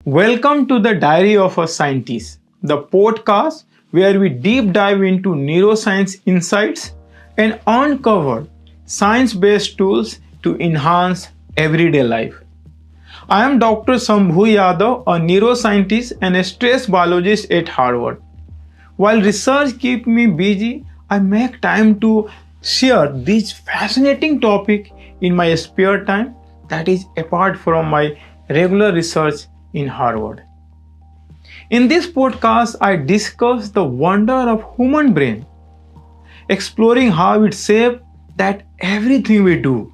Welcome to the Diary of a Scientist, the podcast where we deep dive into neuroscience insights and uncover science-based tools to enhance everyday life. I am Dr. Shambhu Yadav, a neuroscientist and a stress biologist at Harvard. While research keeps me busy, I make time to share this fascinating topic in my spare time that is apart from my regular research in Harvard. In this podcast, I discuss the wonder of human brain, exploring how it shapes that everything we do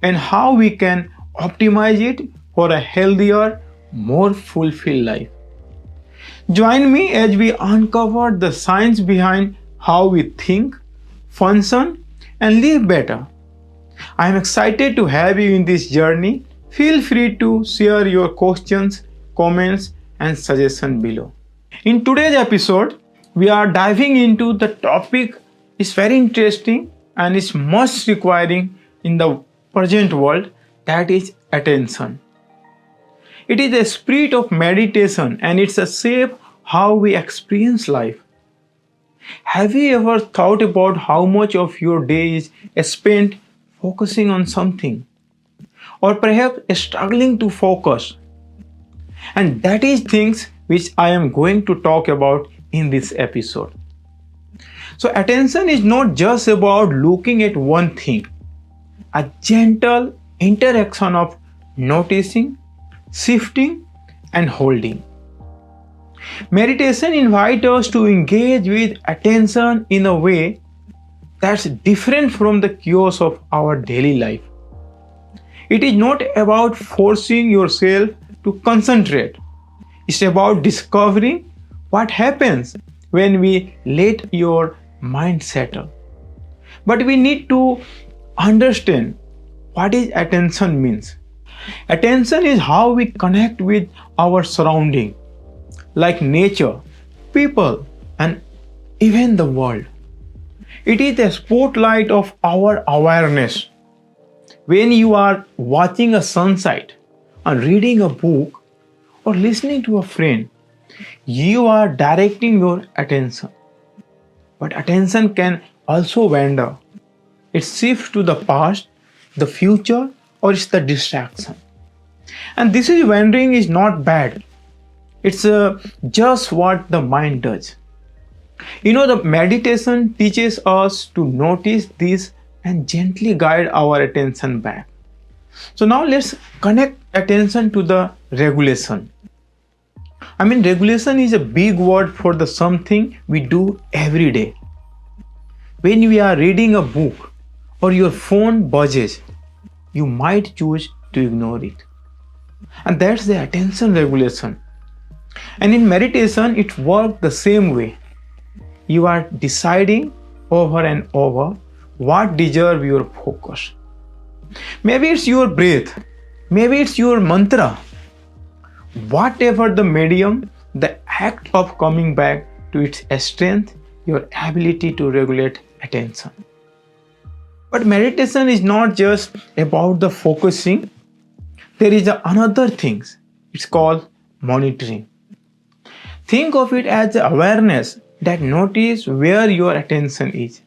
and how we can optimize it for a healthier, more fulfilled life. Join me as we uncover the science behind how we think, function, and live better. I am excited to have you in this journey. Feel free to share your questions, comments, and suggestions below. In today's episode, we are diving into the topic is very interesting and is most requiring in the present world, that is attention. It is a spirit of meditation and it's a shape how we experience life. Have you ever thought about how much of your day is spent focusing on something? Or perhaps struggling to focus? And that is things which I am going to talk about in this episode. So attention is not just about looking at one thing. A gentle interaction of noticing, shifting, and holding. Meditation invites us to engage with attention in a way that's different from the chaos of our daily life. It is not about forcing yourself to concentrate. It's about discovering what happens when we let your mind settle. But we need to understand what is attention means. Attention is how we connect with our surrounding, like nature, people, and even the world. It is the spotlight of our awareness. When you are watching a sunset, or reading a book, or listening to a friend, you are directing your attention. But attention can also wander. It shifts to the past, the future, or it's the distraction. And this is wandering is not bad. It's just what the mind does. The meditation teaches us to notice this and gently guide our attention back. So now let's connect attention to the regulation. Regulation is a big word for the something we do every day. When we are reading a book or your phone buzzes, you might choose to ignore it. And that's the attention regulation. And in meditation, it works the same way. You are deciding over and over what deserves your focus. Maybe it's your breath, maybe it's your mantra. Whatever the medium, the act of coming back to its strength, your ability to regulate attention. But meditation is not just about the focusing. There is another thing. It's called monitoring. Think of it as awareness that notice where your attention is.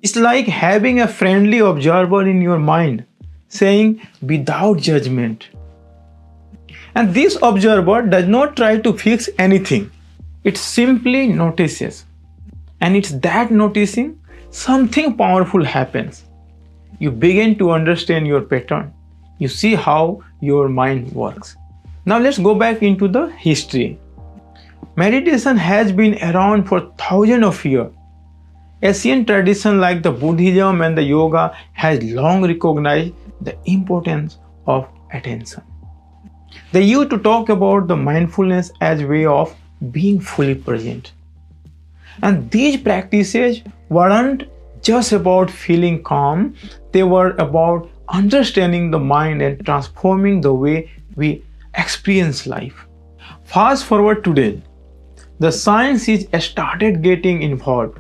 It's like having a friendly observer in your mind, saying without judgment. And this observer does not try to fix anything. It simply notices. And it's that noticing something powerful happens. You begin to understand your pattern. You see how your mind works. Now let's go back into the history. Meditation has been around for thousands of years. Asian traditions like the Buddhism and the yoga has long recognized the importance of attention. They used to talk about the mindfulness as a way of being fully present. And these practices weren't just about feeling calm, they were about understanding the mind and transforming the way we experience life. Fast forward today, the science is started getting involved.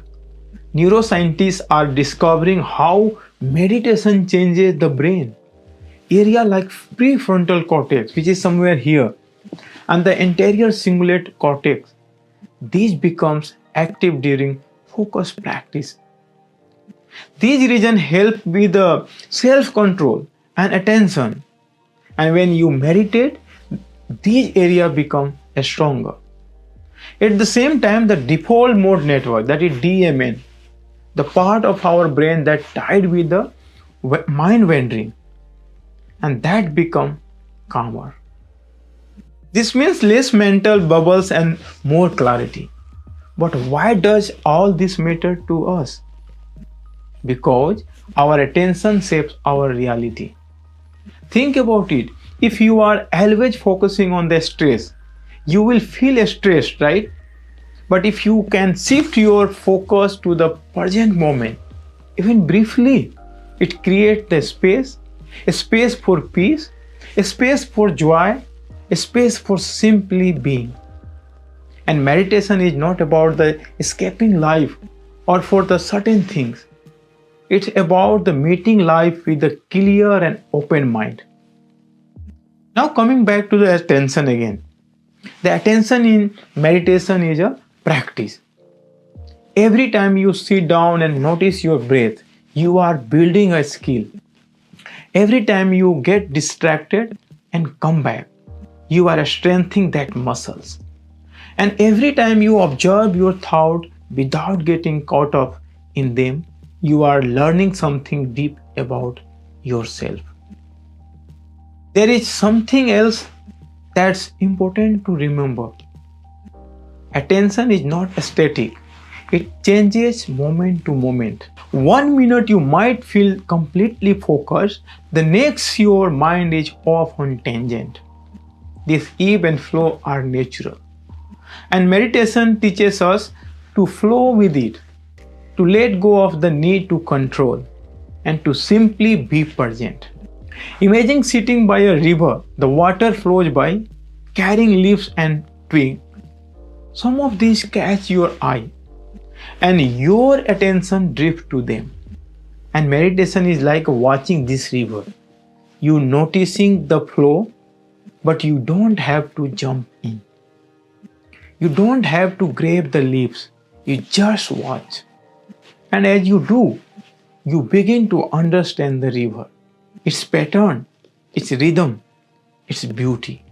Neuroscientists are discovering how meditation changes the brain. area like prefrontal cortex, which is somewhere here, and the anterior cingulate cortex, these becomes active during focus practice. These regions help with the self-control and attention. And when you meditate, these areas become stronger. At the same time, the default mode network, that is DMN, the part of our brain that tied with the mind wandering, and that become calmer. This means less mental bubbles and more clarity. But why does all this matter to us? Because our attention shapes our reality. Think about it. If you are always focusing on the stress, you will feel stressed, right? But if you can shift your focus to the present moment, even briefly, it creates the space, a space for peace, a space for joy, a space for simply being. And meditation is not about the escaping life or for the certain things. It's about the meeting life with a clear and open mind. Now coming back to the attention again. The attention in meditation is a practice. Every time you sit down and notice your breath, you are building a skill. Every time you get distracted and come back, you are strengthening that muscles. And every time you observe your thought without getting caught up in them, you are learning something deep about yourself. There is something else that's important to remember. Attention is not static. It changes moment to moment. 1 minute you might feel completely focused, the next your mind is off on tangent. This ebb and flow are natural. And meditation teaches us to flow with it, to let go of the need to control, and to simply be present. Imagine sitting by a river, the water flows by, carrying leaves and twigs. Some of these catch your eye, and your attention drifts to them. And meditation is like watching this river. You noticing the flow, but you don't have to jump in. You don't have to grab the leaves. You just watch. And as you do, you begin to understand the river, its pattern, its rhythm, its beauty.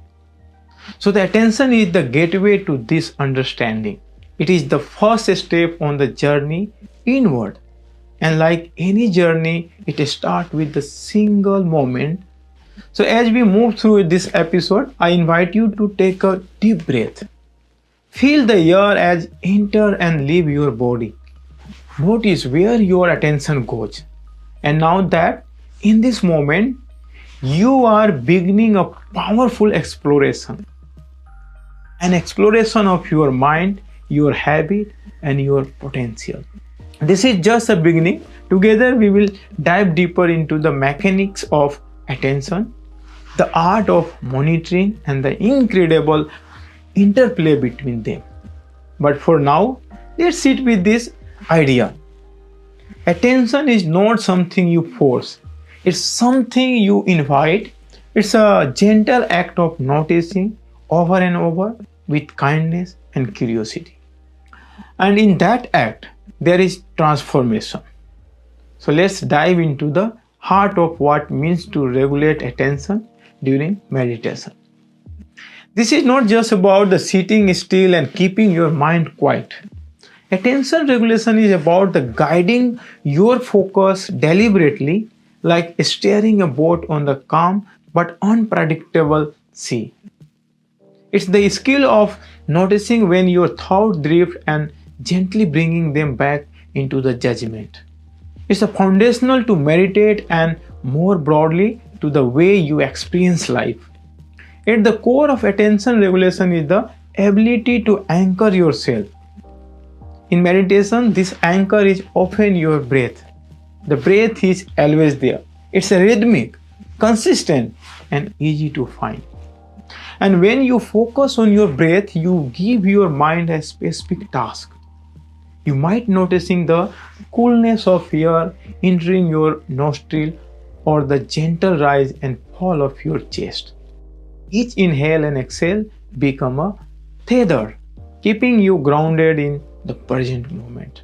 So the attention is the gateway to this understanding. It is the first step on the journey inward. And like any journey, it starts with a single moment. So as we move through this episode, I invite you to take a deep breath. Feel the air as enter and leave your body. Notice where your attention goes. And now that in this moment, you are beginning a powerful exploration. An exploration of your mind, your habit, and your potential. This is just a beginning. Together we will dive deeper into the mechanics of attention, the art of monitoring, and the incredible interplay between them. But for now, let's sit with this idea. Attention is not something you force. It's something you invite. It's a gentle act of noticing over and over with kindness and curiosity. And in that act, there is transformation. So let's dive into the heart of what it means to regulate attention during meditation. This is not just about the sitting still and keeping your mind quiet. Attention regulation is about the guiding your focus deliberately, like steering a boat on the calm but unpredictable sea. It's the skill of noticing when your thoughts drift and gently bringing them back into the judgment. It's a foundational to meditate and more broadly to the way you experience life. At the core of attention regulation is the ability to anchor yourself. In meditation, this anchor is often your breath. The breath is always there. It's a rhythmic, consistent, and easy to find. And when you focus on your breath, you give your mind a specific task. You might noticing the coolness of air entering your nostril or the gentle rise and whole of your chest. Each inhale and exhale become a tether, keeping you grounded in the present moment.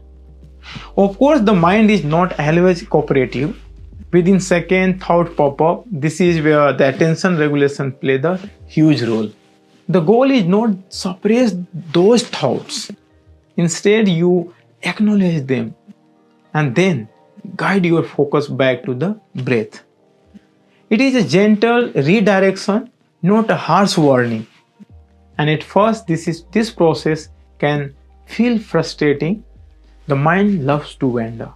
Of course, the mind is not always cooperative. Within second, thought pop up. This is where the attention regulation play the huge role. The goal is not suppress those thoughts. Instead, you acknowledge them and then guide your focus back to the breath. It is a gentle redirection, not a harsh warning. And at first, this process can feel frustrating. The mind loves to wander.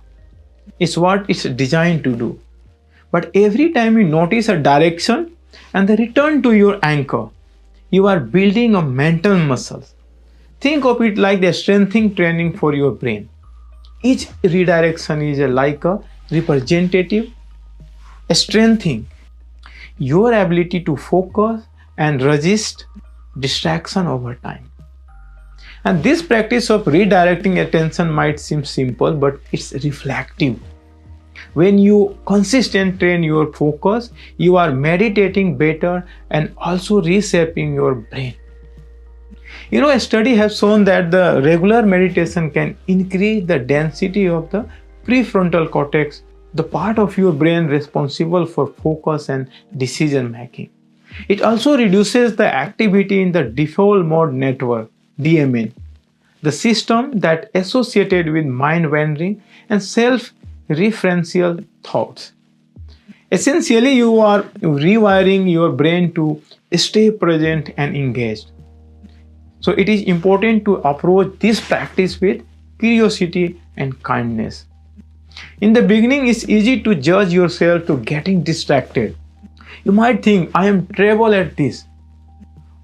It's what it's designed to do. But every time you notice a direction and the return to your anchor, you are building a mental muscle. Think of it like the strengthening training for your brain. Each redirection is like a representative strengthening your ability to focus and resist distraction over time. And this practice of redirecting attention might seem simple, but it's reflective. When you consistently train your focus, you are meditating better and also reshaping your brain. A study has shown that the regular meditation can increase the density of the prefrontal cortex, the part of your brain responsible for focus and decision making. It also reduces the activity in the default mode network, DMN, the system that associated with mind wandering and self-referential thoughts. Essentially, you are rewiring your brain to stay present and engaged. So it is important to approach this practice with curiosity and kindness. In the beginning, it's easy to judge yourself to getting distracted. You might think, I am terrible at this,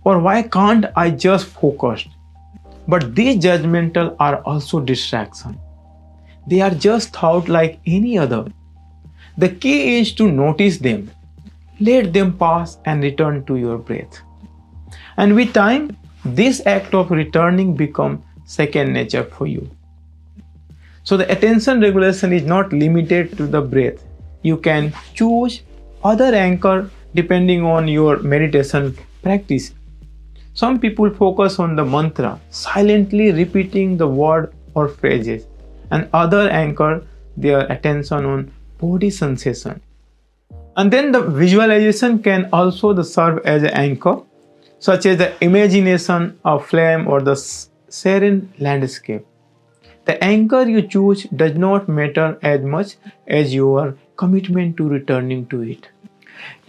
or why can't I just focus? But these judgmental are also distraction. They are just thought like any other. The key is to notice them, let them pass and return to your breath. And with time, this act of returning becomes second nature for you. So the attention regulation is not limited to the breath. You can choose other anchor depending on your meditation practice. Some people focus on the mantra, silently repeating the word or phrases, and other anchor their attention on body sensation. And then the visualization can also serve as an anchor, such as the imagination of flame or the serene landscape. The anchor you choose does not matter as much as your commitment to returning to it.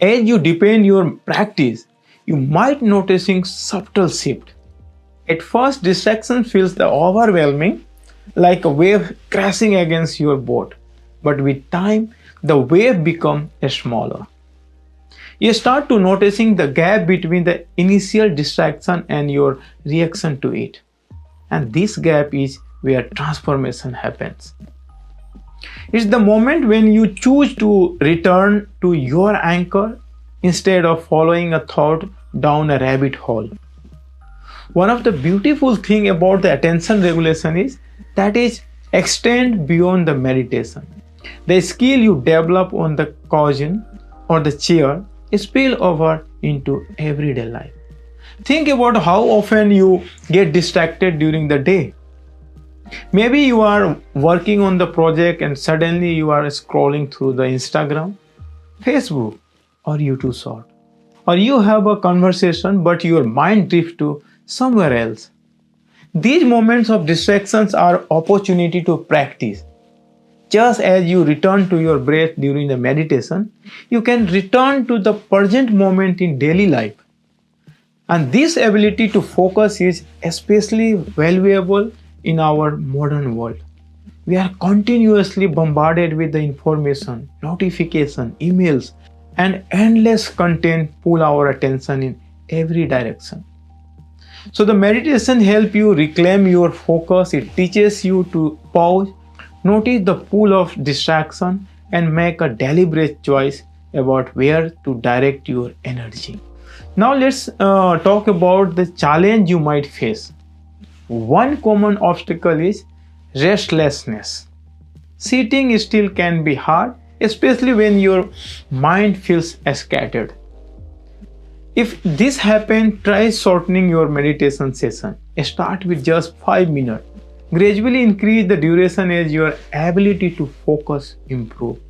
As you deepen your practice, you might noticing subtle shift. At first, distraction feels overwhelming, like a wave crashing against your boat. But with time, the wave becomes smaller. You start to noticing the gap between the initial distraction and your reaction to it. And this gap is where transformation happens. It's the moment when you choose to return to your anchor instead of following a thought down a rabbit hole. One of the beautiful things about the attention regulation is that it extends beyond the meditation. The skill you develop on the cushion or the chair spill over into everyday life. Think about how often you get distracted during the day. Maybe you are working on the project and suddenly you are scrolling through the Instagram, Facebook, or YouTube short. Or you have a conversation but your mind drifts to somewhere else. These moments of distractions are opportunity to practice. Just as you return to your breath during the meditation, you can return to the present moment in daily life. And this ability to focus is especially valuable in our modern world. We are continuously bombarded with the information, notification, emails, and endless content pull our attention in every direction. So the meditation helps you reclaim your focus. It teaches you to pause, notice the pool of distraction, and make a deliberate choice about where to direct your energy. Now let's talk about the challenge you might face. One common obstacle is restlessness. Sitting still can be hard, especially when your mind feels scattered. If this happens, try shortening your meditation session. Start with just 5 minutes. Gradually increase the duration as your ability to focus improves.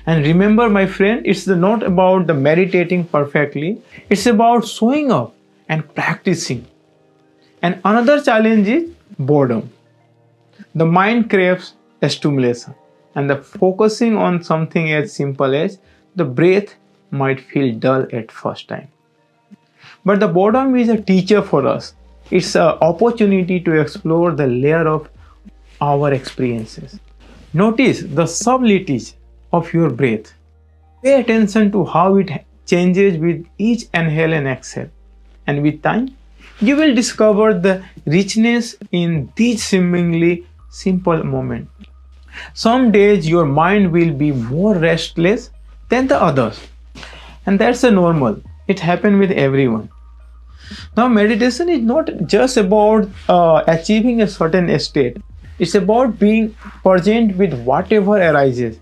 And remember, my friend, it's not about the meditating perfectly, it's about showing up and practicing. And another challenge is boredom. The mind craves a stimulation, and the focusing on something as simple as the breath might feel dull at first time. But the boredom is a teacher for us. It's an opportunity to explore the layer of our experiences. Notice the subtleties of your breath. Pay attention to how it changes with each inhale and exhale. And with time, you will discover the richness in these seemingly simple moments. Some days your mind will be more restless than the others. And that's a normal. It happens with everyone. Now, meditation is not just about achieving a certain state. It's about being present with whatever arises.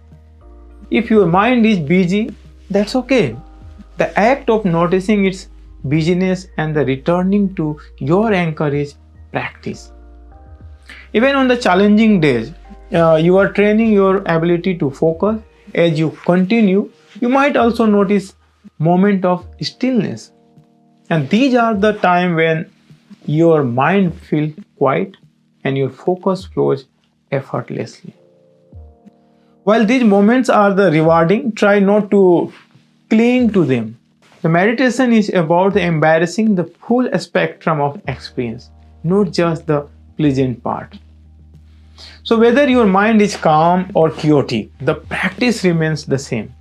If your mind is busy, that's okay. The act of noticing its busyness and the returning to your anchor is practice. Even on the challenging days, you are training your ability to focus. As you continue, you might also notice moment of stillness. And these are the time when your mind feels quiet and your focus flows effortlessly. While these moments are the rewarding, try not to cling to them. The meditation is about embarrassing the full spectrum of experience, not just the pleasant part. So whether your mind is calm or chaotic, the practice remains the same.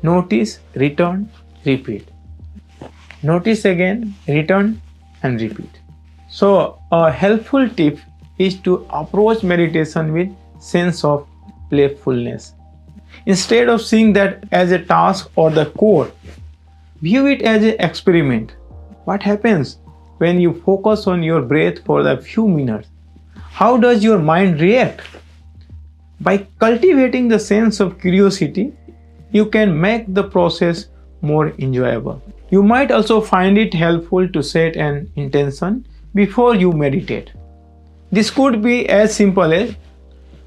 Notice, return, repeat. Notice again, return and repeat. So a helpful tip is to approach meditation with sense of playfulness. Instead of seeing that as a task or the core, view it as an experiment. What happens when you focus on your breath for a few minutes? How does your mind react? By cultivating the sense of curiosity, you can make the process more enjoyable. You might also find it helpful to set an intention before you meditate. This could be as simple as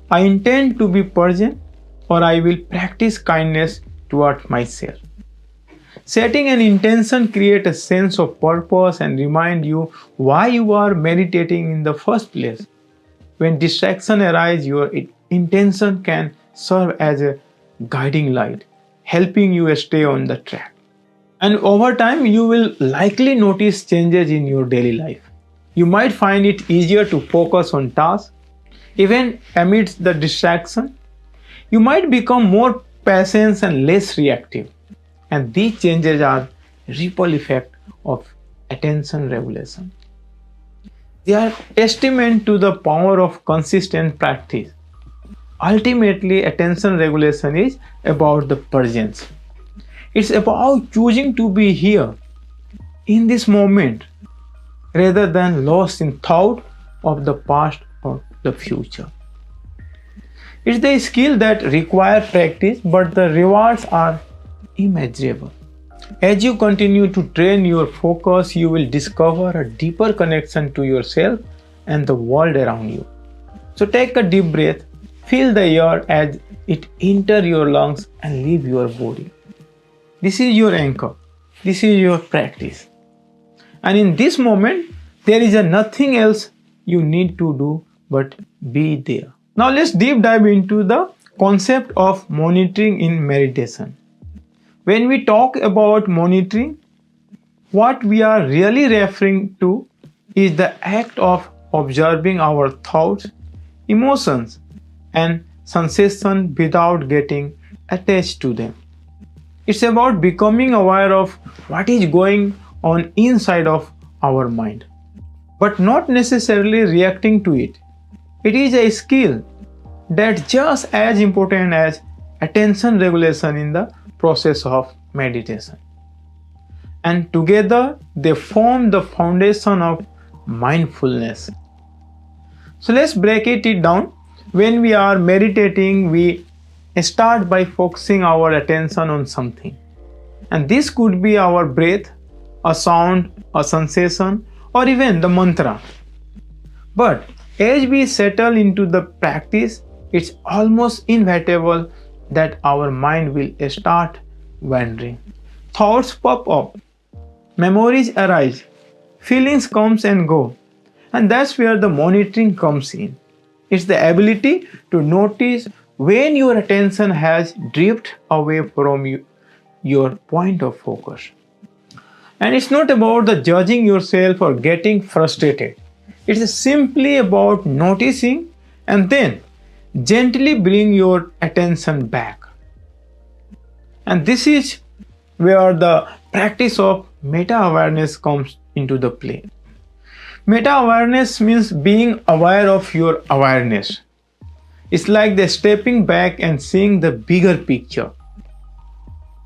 I intend to be present, or I will practice kindness toward myself. Setting an intention creates a sense of purpose and remind you why you are meditating in the first place. When distraction arises, your intention can serve as a guiding light, helping you stay on the track. And over time, you will likely notice changes in your daily life. You might find it easier to focus on tasks, even amidst the distraction. You might become more patient and less reactive. And these changes are ripple effect of attention regulation. They are testament to the power of consistent practice. Ultimately, attention regulation is about the presence. It's about choosing to be here in this moment rather than lost in thought of the past or the future. It's the skill that requires practice, but the rewards are immeasurable. As you continue to train your focus, you will discover a deeper connection to yourself and the world around you. So take a deep breath, feel the air as it enters your lungs and leave your body. This is your anchor. This is your practice. And in this moment, there is nothing else you need to do but be there. Now let's deep dive into the concept of monitoring in meditation. When we talk about monitoring, what we are really referring to is the act of observing our thoughts, emotions, and sensations without getting attached to them. It's about becoming aware of what is going on inside of our mind, but not necessarily reacting to it. It is a skill that's just as important as attention regulation in the process of meditation. And together they form the foundation of mindfulness. So let's break it down. When we are meditating, we start by focusing our attention on something. And this could be our breath, a sound, a sensation, or even the mantra. But as we settle into the practice, it's almost inevitable that our mind will start wandering. Thoughts pop up, memories arise, feelings comes and go, and that's where the monitoring comes in. It's the ability to notice when your attention has drifted away from your point of focus. And it's not about the judging yourself or getting frustrated. It's simply about noticing and then gently bring your attention back. And this is where the practice of meta-awareness comes into the play. Meta-awareness means being aware of your awareness. It's like the stepping back and seeing the bigger picture.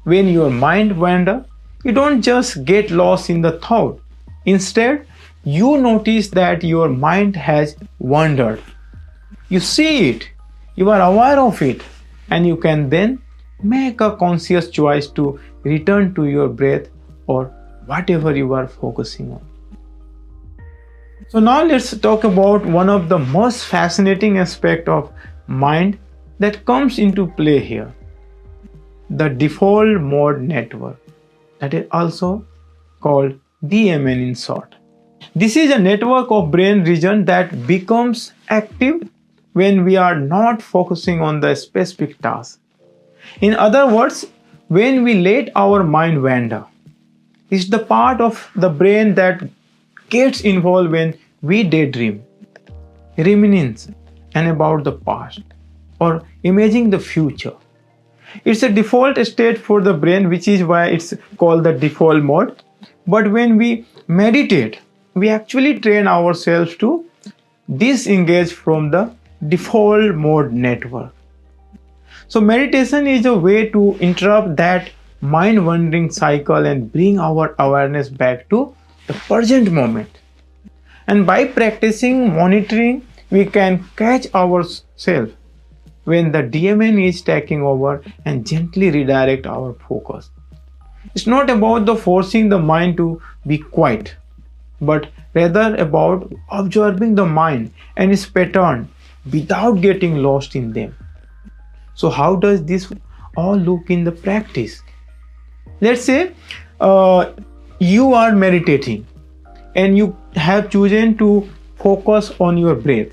When your mind wanders, you don't just get lost in the thought. Instead, you notice that your mind has wandered. You see it, you are aware of it, and you can then make a conscious choice to return to your breath or whatever you are focusing on. So now let's talk about one of the most fascinating aspects of mind that comes into play here. The default mode network, that is also called DMN in short. This is a network of brain regions that becomes active when we are not focusing on the specific task. In other words, when we let our mind wander, it's the part of the brain that gets involved when we daydream, reminisce, and about the past, or imagine the future. It's a default state for the brain, which is why it's called the default mode. But when we meditate, we actually train ourselves to disengage from the default mode network. So meditation is a way to interrupt that mind wandering cycle and bring our awareness back to the present moment. And by practicing monitoring, we can catch ourselves when the DMN is taking over and gently redirect our focus. It's not about the forcing the mind to be quiet, but rather about observing the mind and its pattern without getting lost in them. So how does this all look in the practice? Let's say you are meditating and you have chosen to focus on your breath.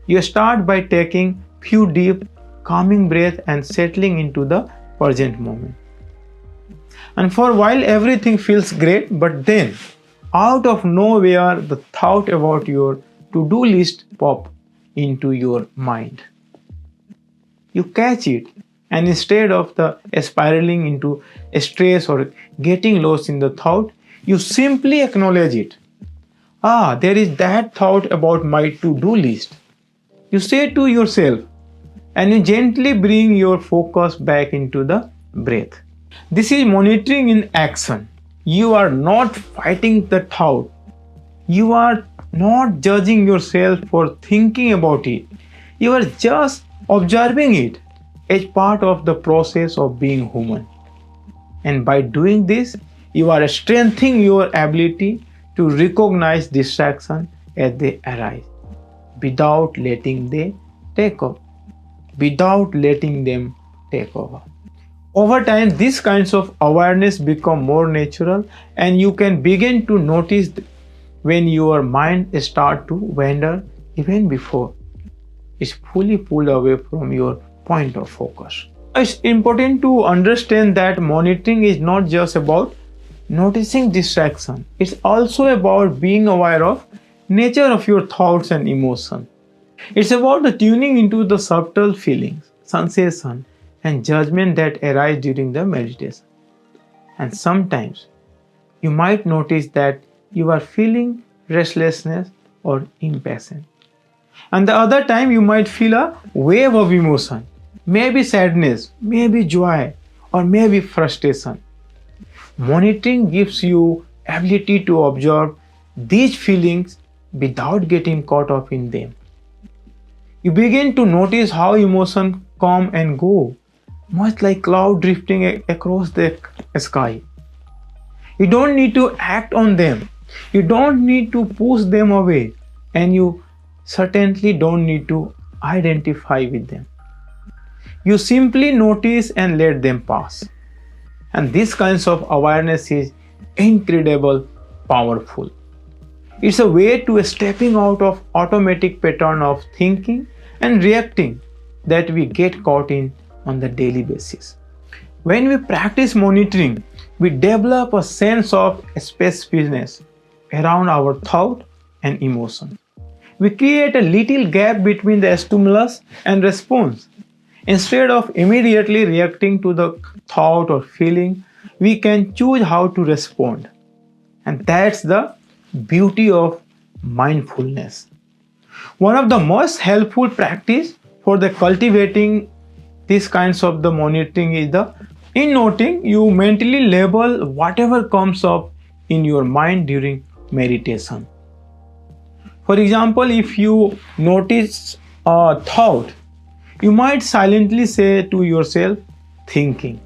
You start by taking few deep calming breaths and settling into the present moment. And for a while everything feels great, but then out of nowhere the thought about your to-do list pop into your mind. You catch it, and instead of the spiraling into stress or getting lost in the thought, you simply acknowledge it. There is that thought about my to-do list. You say to yourself, and you gently bring your focus back into the breath. This is monitoring in action. You are not fighting the thought. You are not judging yourself for thinking about it. You are just observing it as part of the process of being human. And by doing this, you are strengthening your ability to recognize distraction as they arise without letting them take over. Over time, these kinds of awareness become more natural, and you can begin to notice when your mind starts to wander even before it's fully pulled away from your point of focus. It's important to understand that monitoring is not just about noticing distraction. It's also about being aware of nature of your thoughts and emotions. It's about the tuning into the subtle feelings, sensation, and judgment that arise during the meditation. And sometimes you might notice that you are feeling restlessness or impatience. And the other time you might feel a wave of emotion, maybe sadness, maybe joy, or maybe frustration. Monitoring gives you ability to observe these feelings without getting caught up in them. You begin to notice how emotions come and go, much like cloud drifting across the sky. You don't need to act on them. You don't need to push them away, and you certainly don't need to identify with them. You simply notice and let them pass. And this kind of awareness is incredible powerful. It's a way to stepping out of automatic pattern of thinking and reacting that we get caught in on the daily basis. When we practice monitoring, we develop a sense of specificness around our thought and emotion. We create a little gap between the stimulus and response. Instead of immediately reacting to the thought or feeling, we can choose how to respond. And that's the beauty of mindfulness. One of the most helpful practice for the cultivating these kinds of the monitoring is in noting you mentally label whatever comes up in your mind during meditation. For example, if you notice a thought, you might silently say to yourself, thinking.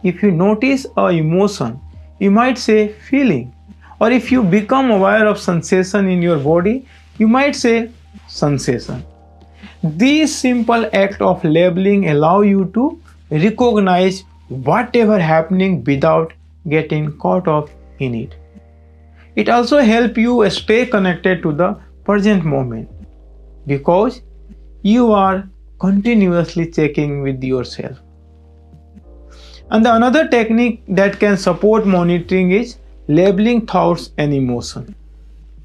If you notice an emotion, you might say, feeling. Or if you become aware of sensation in your body, you might say, sensation. These simple acts of labeling allow you to recognize whatever happening without getting caught up in it. It also helps you stay connected to the present moment because you are continuously checking with yourself. And another technique that can support monitoring is labeling thoughts and emotion.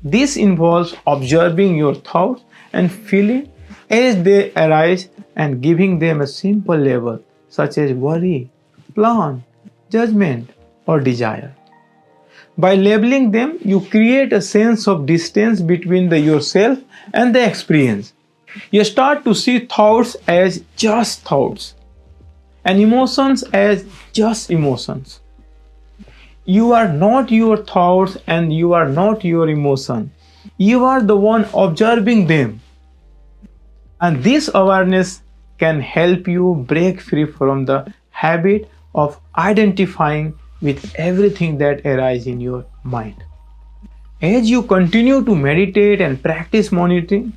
This involves observing your thoughts and feelings as they arise and giving them a simple label such as worry, plan, judgment, or desire. By labeling them, you create a sense of distance between yourself and the experience. You start to see thoughts as just thoughts and emotions as just emotions. You are not your thoughts and you are not your emotion. You are the one observing them. And this awareness can help you break free from the habit of identifying with everything that arises in your mind. As you continue to meditate and practice monitoring,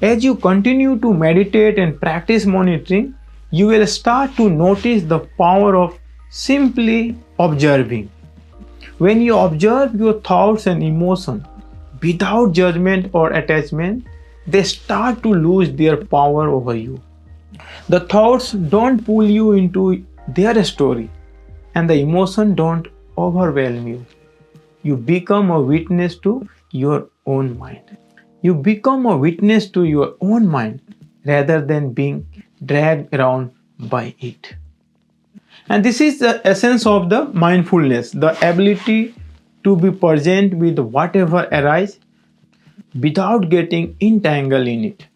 as you continue to meditate and practice monitoring, you will start to notice the power of simply observing. When you observe your thoughts and emotions without judgment or attachment, they start to lose their power over you. The thoughts don't pull you into their story, and the emotions don't overwhelm you. You become a witness to your own mind. You become a witness to your own mind rather than being dragged around by it. And this is the essence of the mindfulness, the ability to be present with whatever arises without getting entangled in it.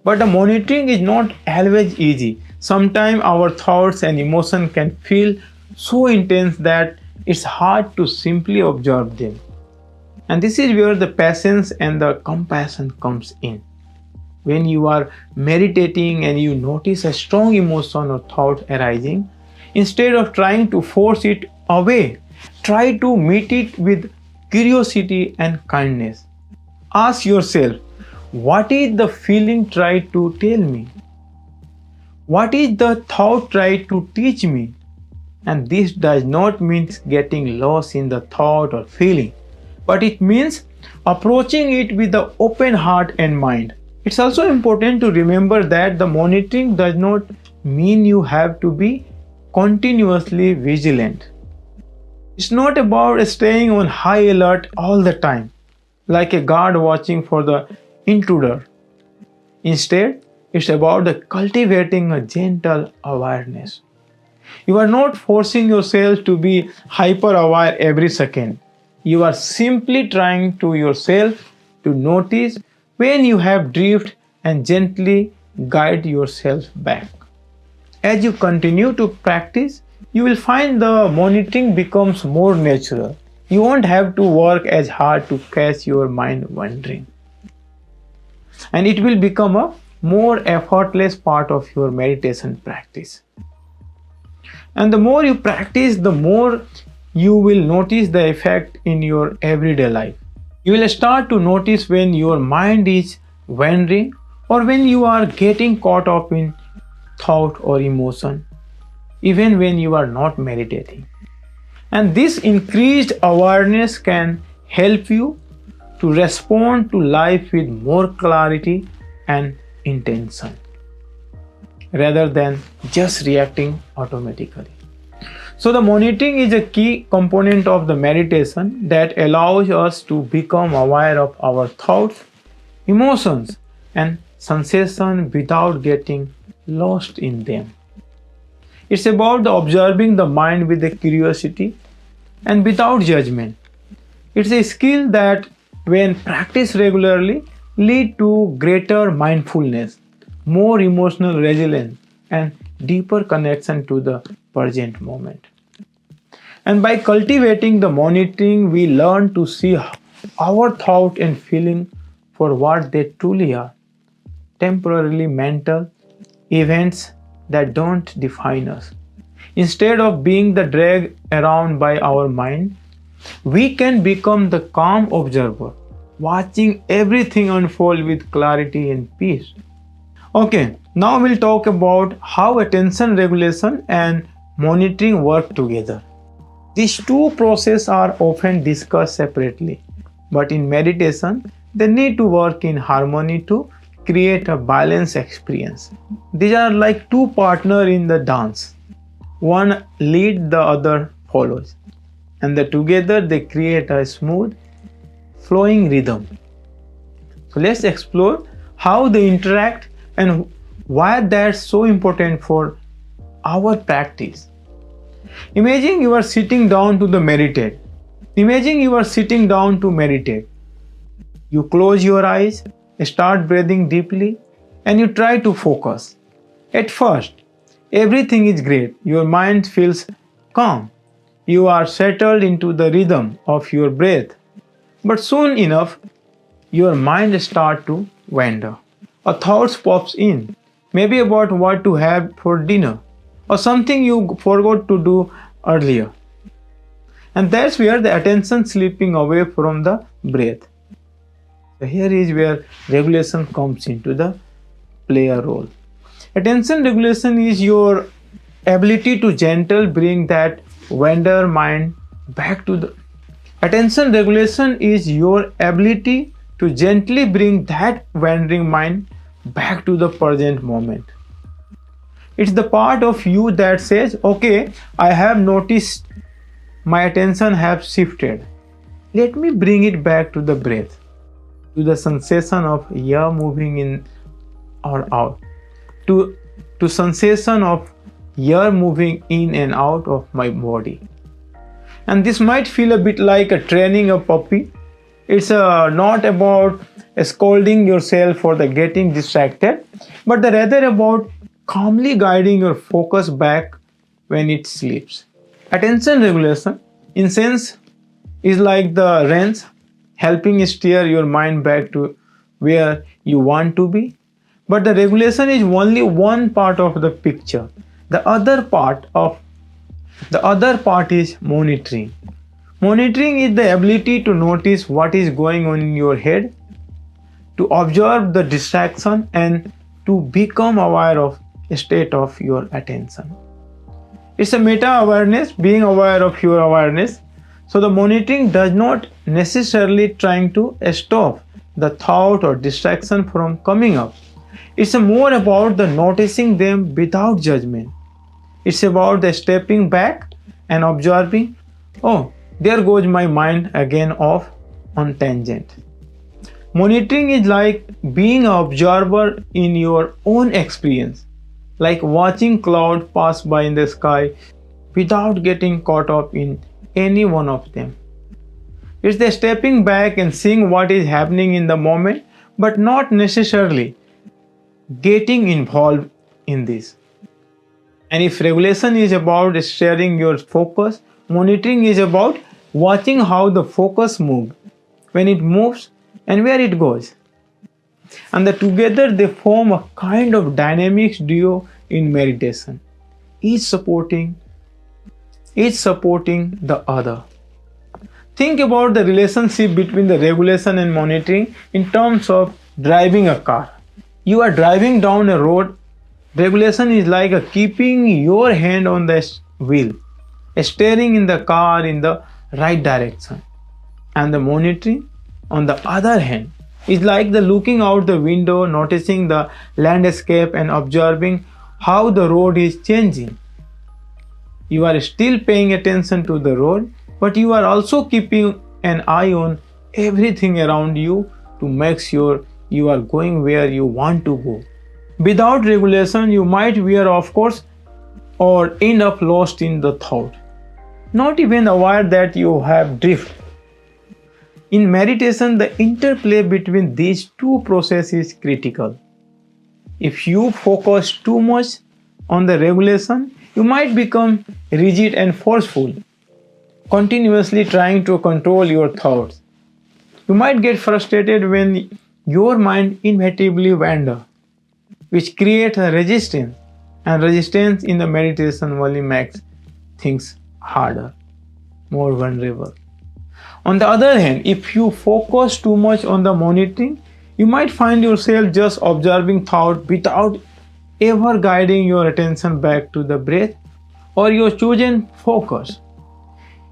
But the monitoring is not always easy. Sometimes our thoughts and emotions can feel so intense that it's hard to simply observe them. And this is where the patience and the compassion comes in. When you are meditating and you notice a strong emotion or thought arising, instead of trying to force it away, try to meet it with curiosity and kindness. Ask yourself, what is the feeling trying to tell me? What is the thought trying to teach me? And this does not mean getting lost in the thought or feeling, but it means approaching it with an open heart and mind. It's also important to remember that the monitoring does not mean you have to be continuously vigilant. It's not about staying on high alert all the time, like a guard watching for the intruder. Instead, it's about cultivating a gentle awareness. You are not forcing yourself to be hyper aware every second. You are simply trying to yourself to notice when you have drifted and gently guide yourself back. As you continue to practice, you will find the monitoring becomes more natural. You won't have to work as hard to catch your mind wandering. And it will become a more effortless part of your meditation practice. And the more you practice, the more you will notice the effect in your everyday life. You will start to notice when your mind is wandering or when you are getting caught up in thought or emotion, even when you are not meditating. And this increased awareness can help you to respond to life with more clarity and intention, rather than just reacting automatically. So the monitoring is a key component of the meditation that allows us to become aware of our thoughts, emotions, and sensations without getting lost in them. It's about observing the mind with a curiosity and without judgment. It's a skill that, when practiced regularly, lead to greater mindfulness, more emotional resilience, and deeper connection to the present moment. And by cultivating the monitoring, we learn to see our thought and feeling for what they truly are: temporarily mental events that don't define us. Instead of being the drag around by our mind, we can become the calm observer, watching everything unfold with clarity and peace. Okay, now we'll talk about how attention regulation and monitoring work together. These two processes are often discussed separately, but in meditation, they need to work in harmony to create a balanced experience. These are like two partners in the dance. One leads, the other follows, and together they create a smooth, flowing rhythm. So let's explore how they interact and why that's so important for our practice. Imagine you are sitting down to meditate. Imagine you are sitting down to meditate. You close your eyes, start breathing deeply, and you try to focus. At first, everything is great. Your mind feels calm. You are settled into the rhythm of your breath. But soon enough, your mind starts to wander. A thought pops in, maybe about what to have for dinner, or something you forgot to do earlier. And that's where the attention slipping away from the breath. So here is where regulation comes into the play a role. Attention regulation is your ability to gently bring that wander mind back to the attention regulation is your ability to gently bring that wandering mind back to the present moment. It's the part of you that says, okay, I have noticed my attention has shifted. Let me bring it back to the breath, to the sensation of air moving in or out, to sensation of air moving in and out of my body. And this might feel a bit like a training a puppy. It's not about scolding yourself for the getting distracted, but rather about calmly guiding your focus back when it sleeps. Attention regulation, in sense, is like the reins helping steer your mind back to where you want to be. But the regulation is only one part of the picture. The other part is monitoring. Monitoring is the ability to notice what is going on in your head, to observe the distraction, and to become aware of a state of your attention. It's a meta-awareness, being aware of your awareness. So the monitoring does not necessarily trying to stop the thought or distraction from coming up. It's more about the noticing them without judgment. It's about the stepping back and observing, oh, there goes my mind again off on tangent. Monitoring is like being an observer in your own experience, like watching clouds pass by in the sky without getting caught up in any one of them. It's the stepping back and seeing what is happening in the moment, but not necessarily getting involved in this. And if regulation is about steering your focus, monitoring is about watching how the focus moves, when it moves, and where it goes. And together they form a kind of dynamic duo in meditation, each supporting the other. Think about the relationship between the regulation and monitoring in terms of driving a car. You are driving down a road. Regulation is like keeping your hand on the wheel, steering in the car in the right direction. And the monitoring, on the other hand, is like the looking out the window, noticing the landscape and observing how the road is changing. You are still paying attention to the road, but you are also keeping an eye on everything around you to make sure you are going where you want to go. Without regulation, you might veer off course or end up lost in the thought, not even aware that you have drifted. In meditation, the interplay between these two processes is critical. If you focus too much on the regulation, you might become rigid and forceful, continuously trying to control your thoughts. You might get frustrated when your mind inevitably wanders, which creates a resistance, and resistance in the meditation only makes things harder, more vulnerable. On the other hand, if you focus too much on the monitoring, you might find yourself just observing thought without ever guiding your attention back to the breath or your chosen focus.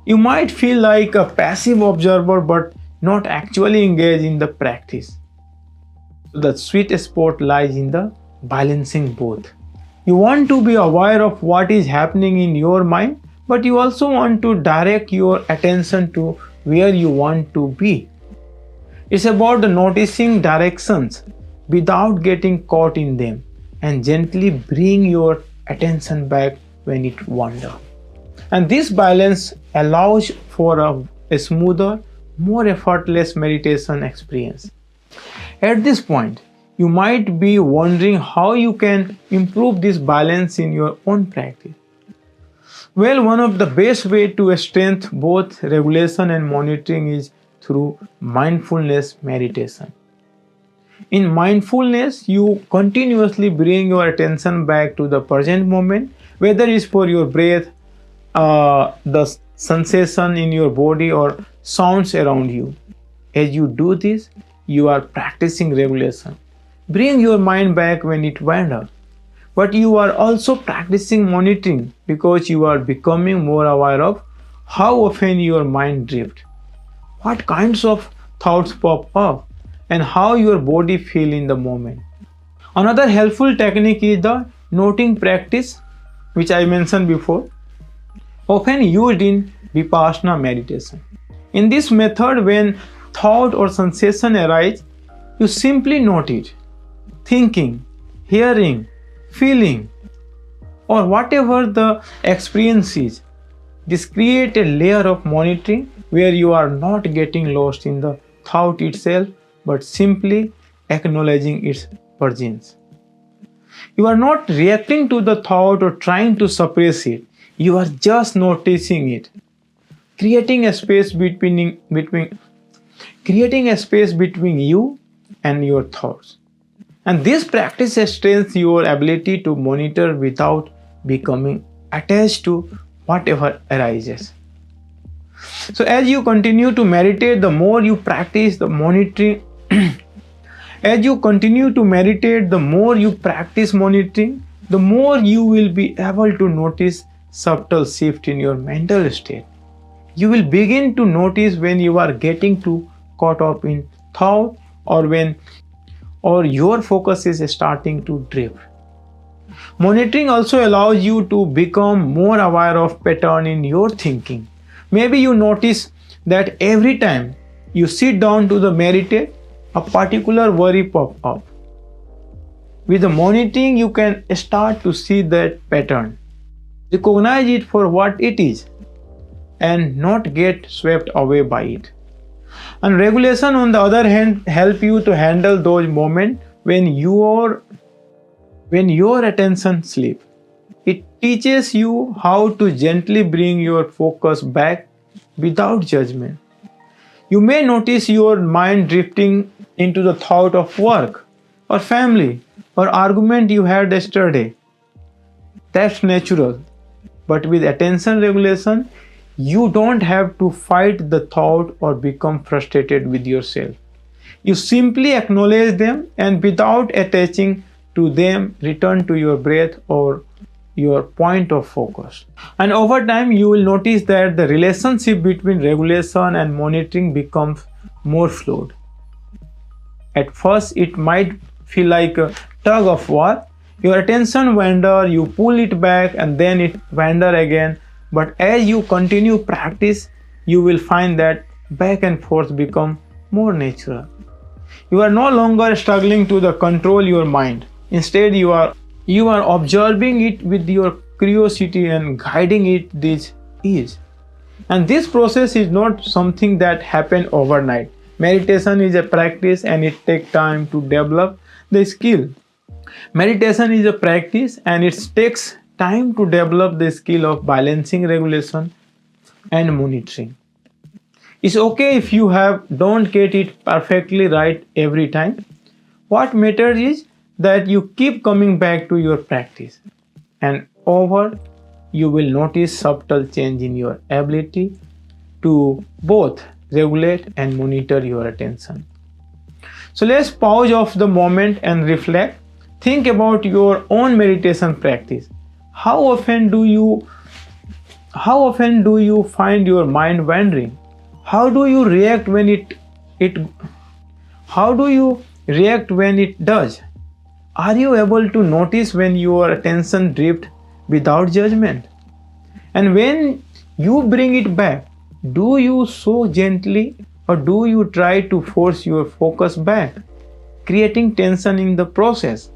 You might feel like a passive observer but not actually engaged in the practice. The sweet spot lies in the balancing both. You want to be aware of what is happening in your mind, but you also want to direct your attention to where you want to be. It's about the noticing directions without getting caught in them and gently bring your attention back when it wanders. And this balance allows for a smoother, more effortless meditation experience. At this point, you might be wondering how you can improve this balance in your own practice. Well, one of the best ways to strengthen both regulation and monitoring is through mindfulness meditation. In mindfulness, you continuously bring your attention back to the present moment, whether it's for your breath, the sensation in your body, or sounds around you. As you do this, you are practicing regulation. Bring your mind back when it wanders. But you are also practicing monitoring because you are becoming more aware of how often your mind drifts, what kinds of thoughts pop up, and how your body feels in the moment. Another helpful technique is the noting practice, which I mentioned before, often used in Vipassana meditation. In this method, when thought or sensation arise, you simply note it, thinking, hearing, feeling, or whatever the experience is. This creates a layer of monitoring where you are not getting lost in the thought itself but simply acknowledging its presence. You are not reacting to the thought or trying to suppress it. You are just noticing it, creating a space between you and your thoughts. And this practice strengthens your ability to monitor without becoming attached to whatever arises. So as you continue to meditate, the more you practice the monitoring, the more you will be able to notice subtle shift in your mental state. You will begin to notice when you are getting too caught up in thought or your focus is starting to drift. Monitoring also allows you to become more aware of pattern in your thinking. Maybe you notice that every time you sit down to meditate, a particular worry pops up. With the monitoring, you can start to see that pattern, recognize it for what it is, and not get swept away by it. And regulation, on the other hand, help you to handle those moments when your attention slips. It teaches you how to gently bring your focus back without judgment. You may notice your mind drifting into the thought of work, or family or argument you had yesterday. That's natural. But with attention regulation, you don't have to fight the thought or become frustrated with yourself. You simply acknowledge them and without attaching to them, return to your breath or your point of focus. And over time, you will notice that the relationship between regulation and monitoring becomes more fluid. At first, it might feel like a tug of war. Your attention wander, you pull it back, and then it wander again. But as you continue practice, you will find that back and forth become more natural. You are no longer struggling to control your mind. Instead, you are observing it with your curiosity and guiding it this ease. And this process is not something that happens overnight. Meditation is a practice and it takes time to develop the skill. Meditation is a practice and it takes time to develop the skill of balancing regulation and monitoring. It's okay if you don't get it perfectly right every time. What matters is that you keep coming back to your practice, and over you will notice subtle change in your ability to both regulate and monitor your attention. So let's pause off the moment and reflect. Think about your own meditation practice. How often do you find your mind wandering? How do you react when it does? Are you able to notice when your attention drifts without judgment? And when you bring it back, do you so gently or do you try to force your focus back, creating tension in the process?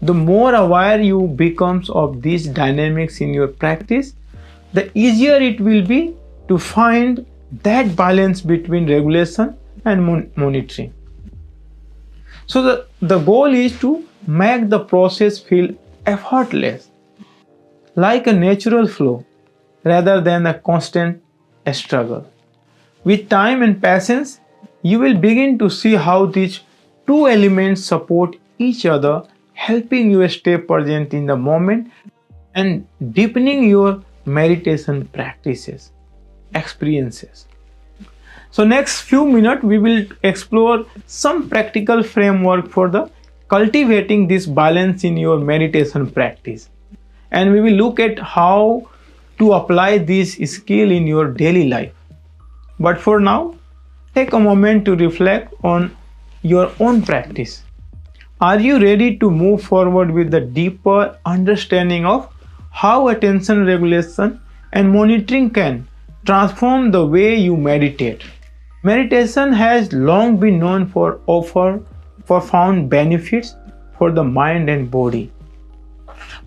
The more aware you become of these dynamics in your practice, the easier it will be to find that balance between regulation and monitoring. So the goal is to make the process feel effortless, like a natural flow, rather than a constant struggle. With time and patience, you will begin to see how these two elements support each other, helping you stay present in the moment and deepening your meditation experiences. So next few minutes we will explore some practical framework for the cultivating this balance in your meditation practice. And we will look at how to apply this skill in your daily life. But for now, take a moment to reflect on your own practice. Are you ready to move forward with the deeper understanding of how attention regulation and monitoring can transform the way you meditate? Meditation has long been known for offer profound benefits for the mind and body.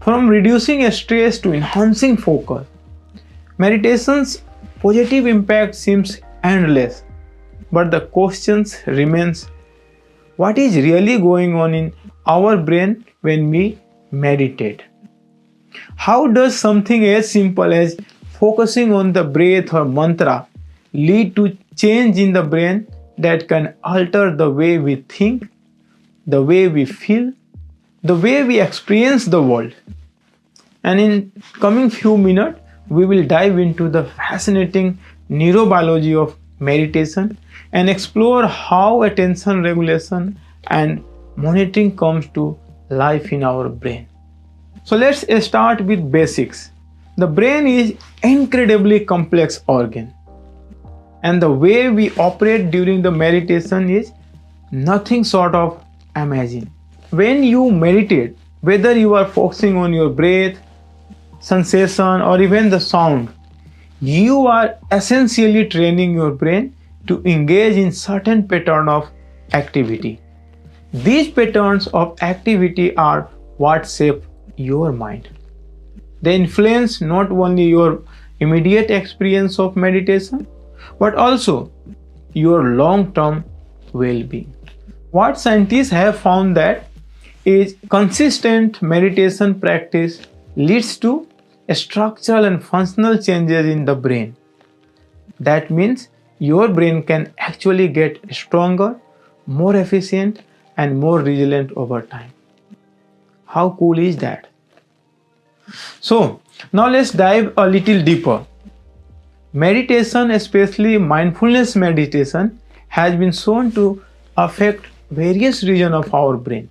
From reducing stress to enhancing focus, meditation's positive impact seems endless. But the question remains, what is really going on in our brain when we meditate? How does something as simple as focusing on the breath or mantra lead to change in the brain that can alter the way we think, the way we feel, the way we experience the world? And in coming few minutes, we will dive into the fascinating neurobiology of meditation and explore how attention regulation and monitoring comes to life in our brain. So let's start with basics. The brain is incredibly complex organ, and the way we operate during the meditation is nothing short of amazing. When you meditate, whether you are focusing on your breath, sensation, or even the sound, you are essentially training your brain to engage in certain pattern of activity. These patterns of activity are what shape your mind. They influence not only your immediate experience of meditation, but also your long-term well-being. What scientists have found that is consistent meditation practice leads to structural and functional changes in the brain. That means your brain can actually get stronger, more efficient, and more resilient over time. How cool is that? So, now let's dive a little deeper. Meditation, especially mindfulness meditation, has been shown to affect various regions of our brain.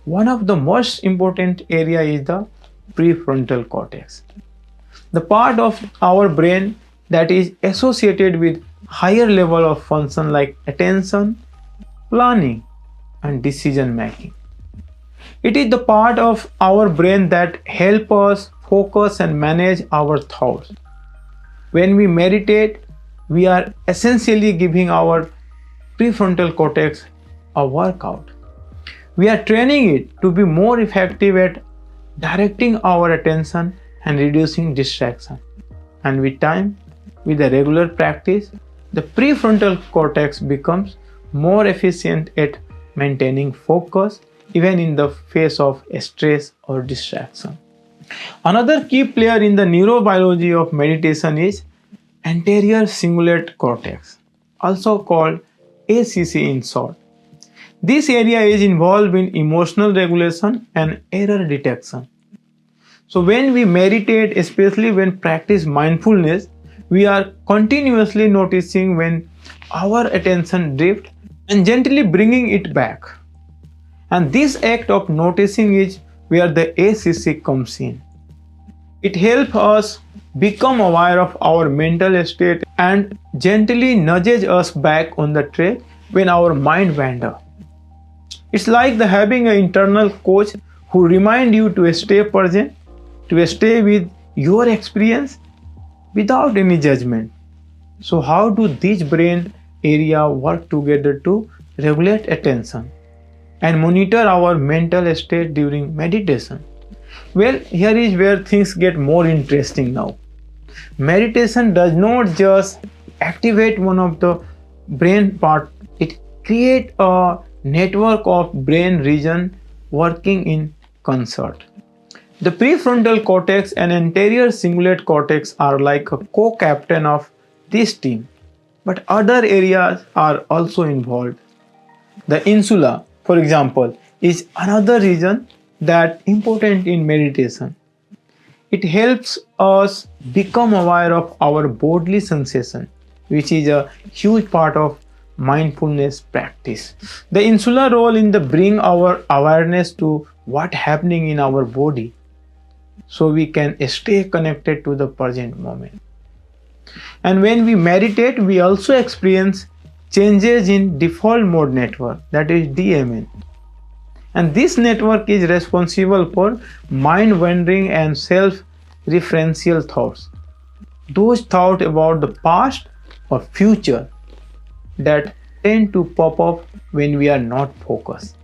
One of the most important area is the prefrontal cortex, the part of our brain that is associated with higher level of function like attention, planning, and decision making. It is the part of our brain that helps us focus and manage our thoughts. When we meditate, we are essentially giving our prefrontal cortex a workout. We are training it to be more effective at directing our attention and reducing distraction. And with time, with a regular practice, the prefrontal cortex becomes more efficient at maintaining focus even in the face of stress or distraction. Another key player in the neurobiology of meditation is anterior cingulate cortex, also called ACC in short. This area is involved in emotional regulation and error detection. So when we meditate, especially when practice mindfulness, we are continuously noticing when our attention drifts and gently bringing it back. And this act of noticing is where the ACC comes in. It helps us become aware of our mental state and gently nudges us back on the track when our mind wanders. It's like having an internal coach who reminds you to stay present, to stay with your experience without any judgment. So how do these brain areas work together to regulate attention and monitor our mental state during meditation? Well, here is where things get more interesting now. Meditation does not just activate one of the brain part, it creates a network of brain regions working in concert. The prefrontal cortex and anterior cingulate cortex are like a co-captain of this team, but other areas are also involved. The insula, for example, is another region that's important in meditation. It helps us become aware of our bodily sensation, which is a huge part of mindfulness practice. The insular role in the bring our awareness to what's happening in our body so we can stay connected to the present moment. And when we meditate, we also experience changes in default mode network, that is DMN. And this network is responsible for mind wandering and self-referential thoughts. Those thoughts about the past or future that tend to pop up when we are not focused.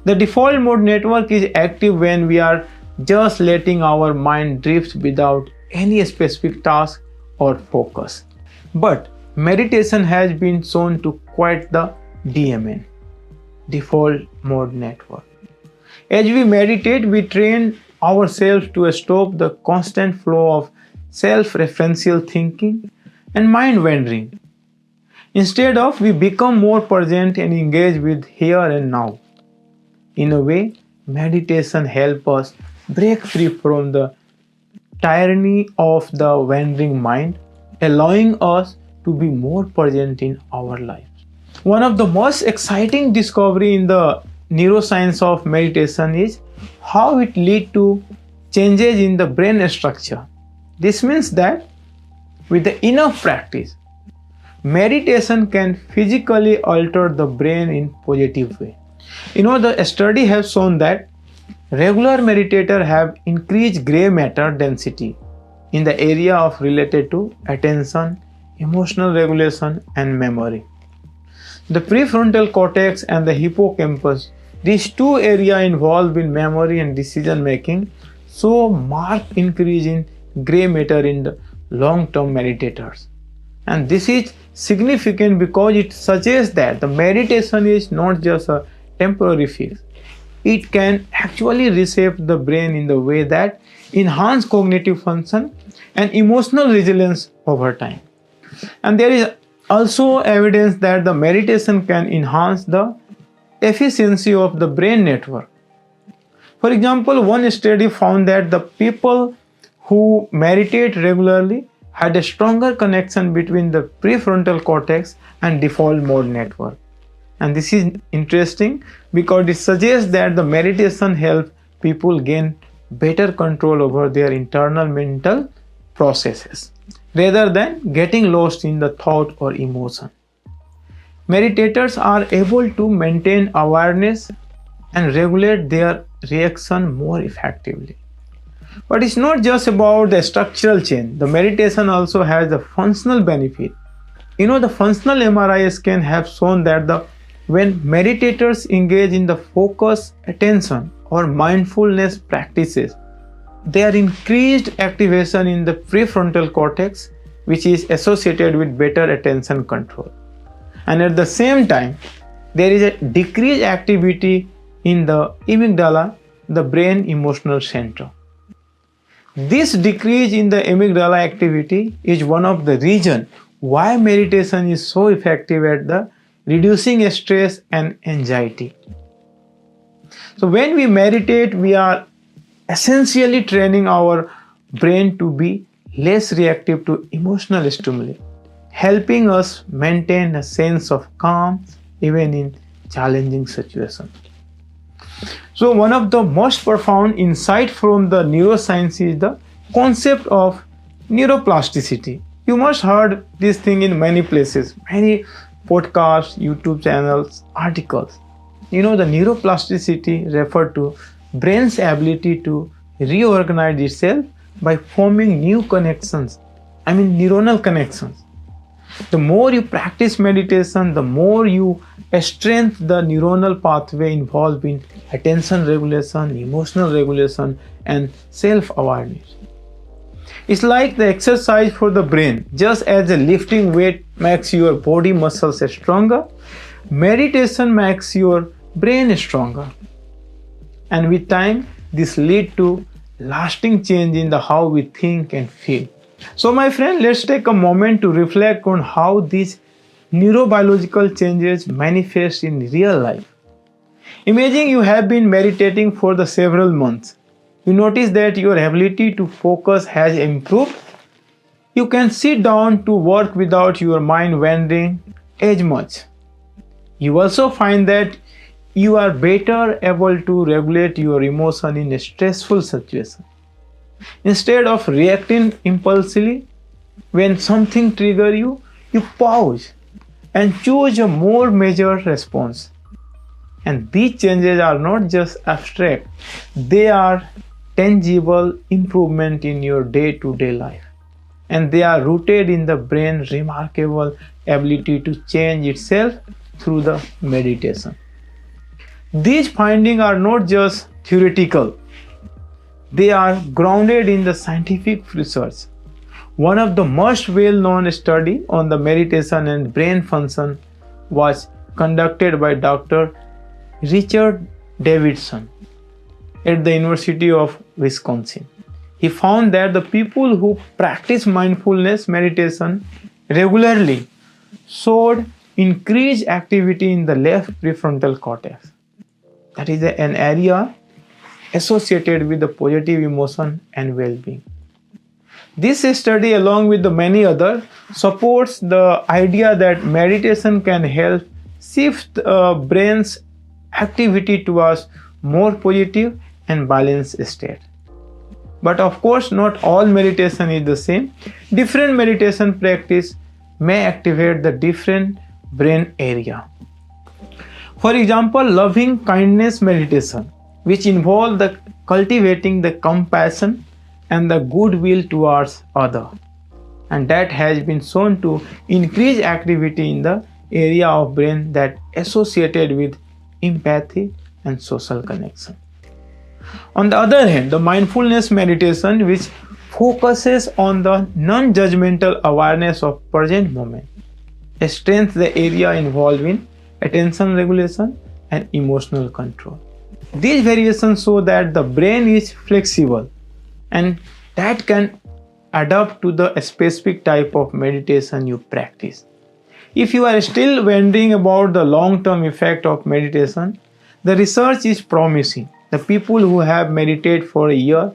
The default mode network is active when we are just letting our mind drift without any specific task or focus. But meditation has been shown to quiet the DMN, default mode network. As we meditate, we train ourselves to stop the constant flow of self-referential thinking and mind wandering. Instead of, we become more present and engaged with here and now. In a way, meditation helps us break free from the tyranny of the wandering mind, allowing us to be more present in our lives. One of the most exciting discoveries in the neuroscience of meditation is how it leads to changes in the brain structure. This means that with the enough practice, meditation can physically alter the brain in positive way. The study has shown that regular meditators have increased gray matter density in the area of related to attention, emotional regulation, and memory. The prefrontal cortex and the hippocampus, these two areas involved in memory and decision making, show marked increase in gray matter in the long-term meditators. And this is significant because it suggests that the meditation is not just a temporary fix. It can actually reshape the brain in the way that enhance cognitive function and emotional resilience over time. And there is also evidence that the meditation can enhance the efficiency of the brain network. For example, one study found that the people who meditate regularly had a stronger connection between the prefrontal cortex and default mode network. And this is interesting because it suggests that the meditation helps people gain better control over their internal mental processes rather than getting lost in the thought or emotion. Meditators are able to maintain awareness and regulate their reaction more effectively. But it's not just about the structural change. The meditation also has a functional benefit. The functional MRI scan have shown that when meditators engage in the focus, attention, or mindfulness practices, there increased activation in the prefrontal cortex, which is associated with better attention control. And at the same time, there is a decreased activity in the amygdala, the brain emotional center. This decrease in the amygdala activity is one of the reasons why meditation is so effective at the reducing stress and anxiety. So when we meditate, we are essentially training our brain to be less reactive to emotional stimuli, helping us maintain a sense of calm even in challenging situations. So one of the most profound insights from the neuroscience is the concept of neuroplasticity. You must have heard this thing in many places, many podcasts, YouTube channels, articles. The neuroplasticity referred to brain's ability to reorganize itself by forming new connections, neuronal connections. The more you practice meditation, the more you strengthen the neuronal pathway involved in attention regulation, emotional regulation, and self-awareness. It's like the exercise for the brain. Just as the lifting weight makes your body muscles stronger, meditation makes your brain stronger. And with time, this leads to lasting change in how we think and feel. So my friend, let's take a moment to reflect on how these neurobiological changes manifest in real life. Imagine you have been meditating for the several months. You notice that your ability to focus has improved. You can sit down to work without your mind wandering as much. You also find that you are better able to regulate your emotion in a stressful situation. Instead of reacting impulsively when something triggers you, you pause and choose a more measured response. And these changes are not just abstract, they are tangible improvement in your day-to-day life. And they are rooted in the brain's remarkable ability to change itself through the meditation. These findings are not just theoretical, they are grounded in the scientific research. One of the most well-known studies on the meditation and brain function was conducted by Dr. Richard Davidson at the University of Wisconsin. He found that the people who practice mindfulness meditation regularly showed increased activity in the left prefrontal cortex. That is an area associated with the positive emotion and well-being. This study, along with the many others, supports the idea that meditation can help shift the brain's activity towards more positive and balanced state. But of course, not all meditation is the same. Different meditation practice may activate the different brain area. For example, loving kindness meditation, which involves the cultivating the compassion and the goodwill towards others, and that has been shown to increase activity in the area of brain that associated with empathy and social connection. On the other hand, the mindfulness meditation, which focuses on the non-judgmental awareness of present moment, strengthens the area involved in attention regulation and emotional control. These variations show that the brain is flexible and that can adapt to the specific type of meditation you practice. If you are still wondering about the long-term effect of meditation, the research is promising. The people who have meditated for a year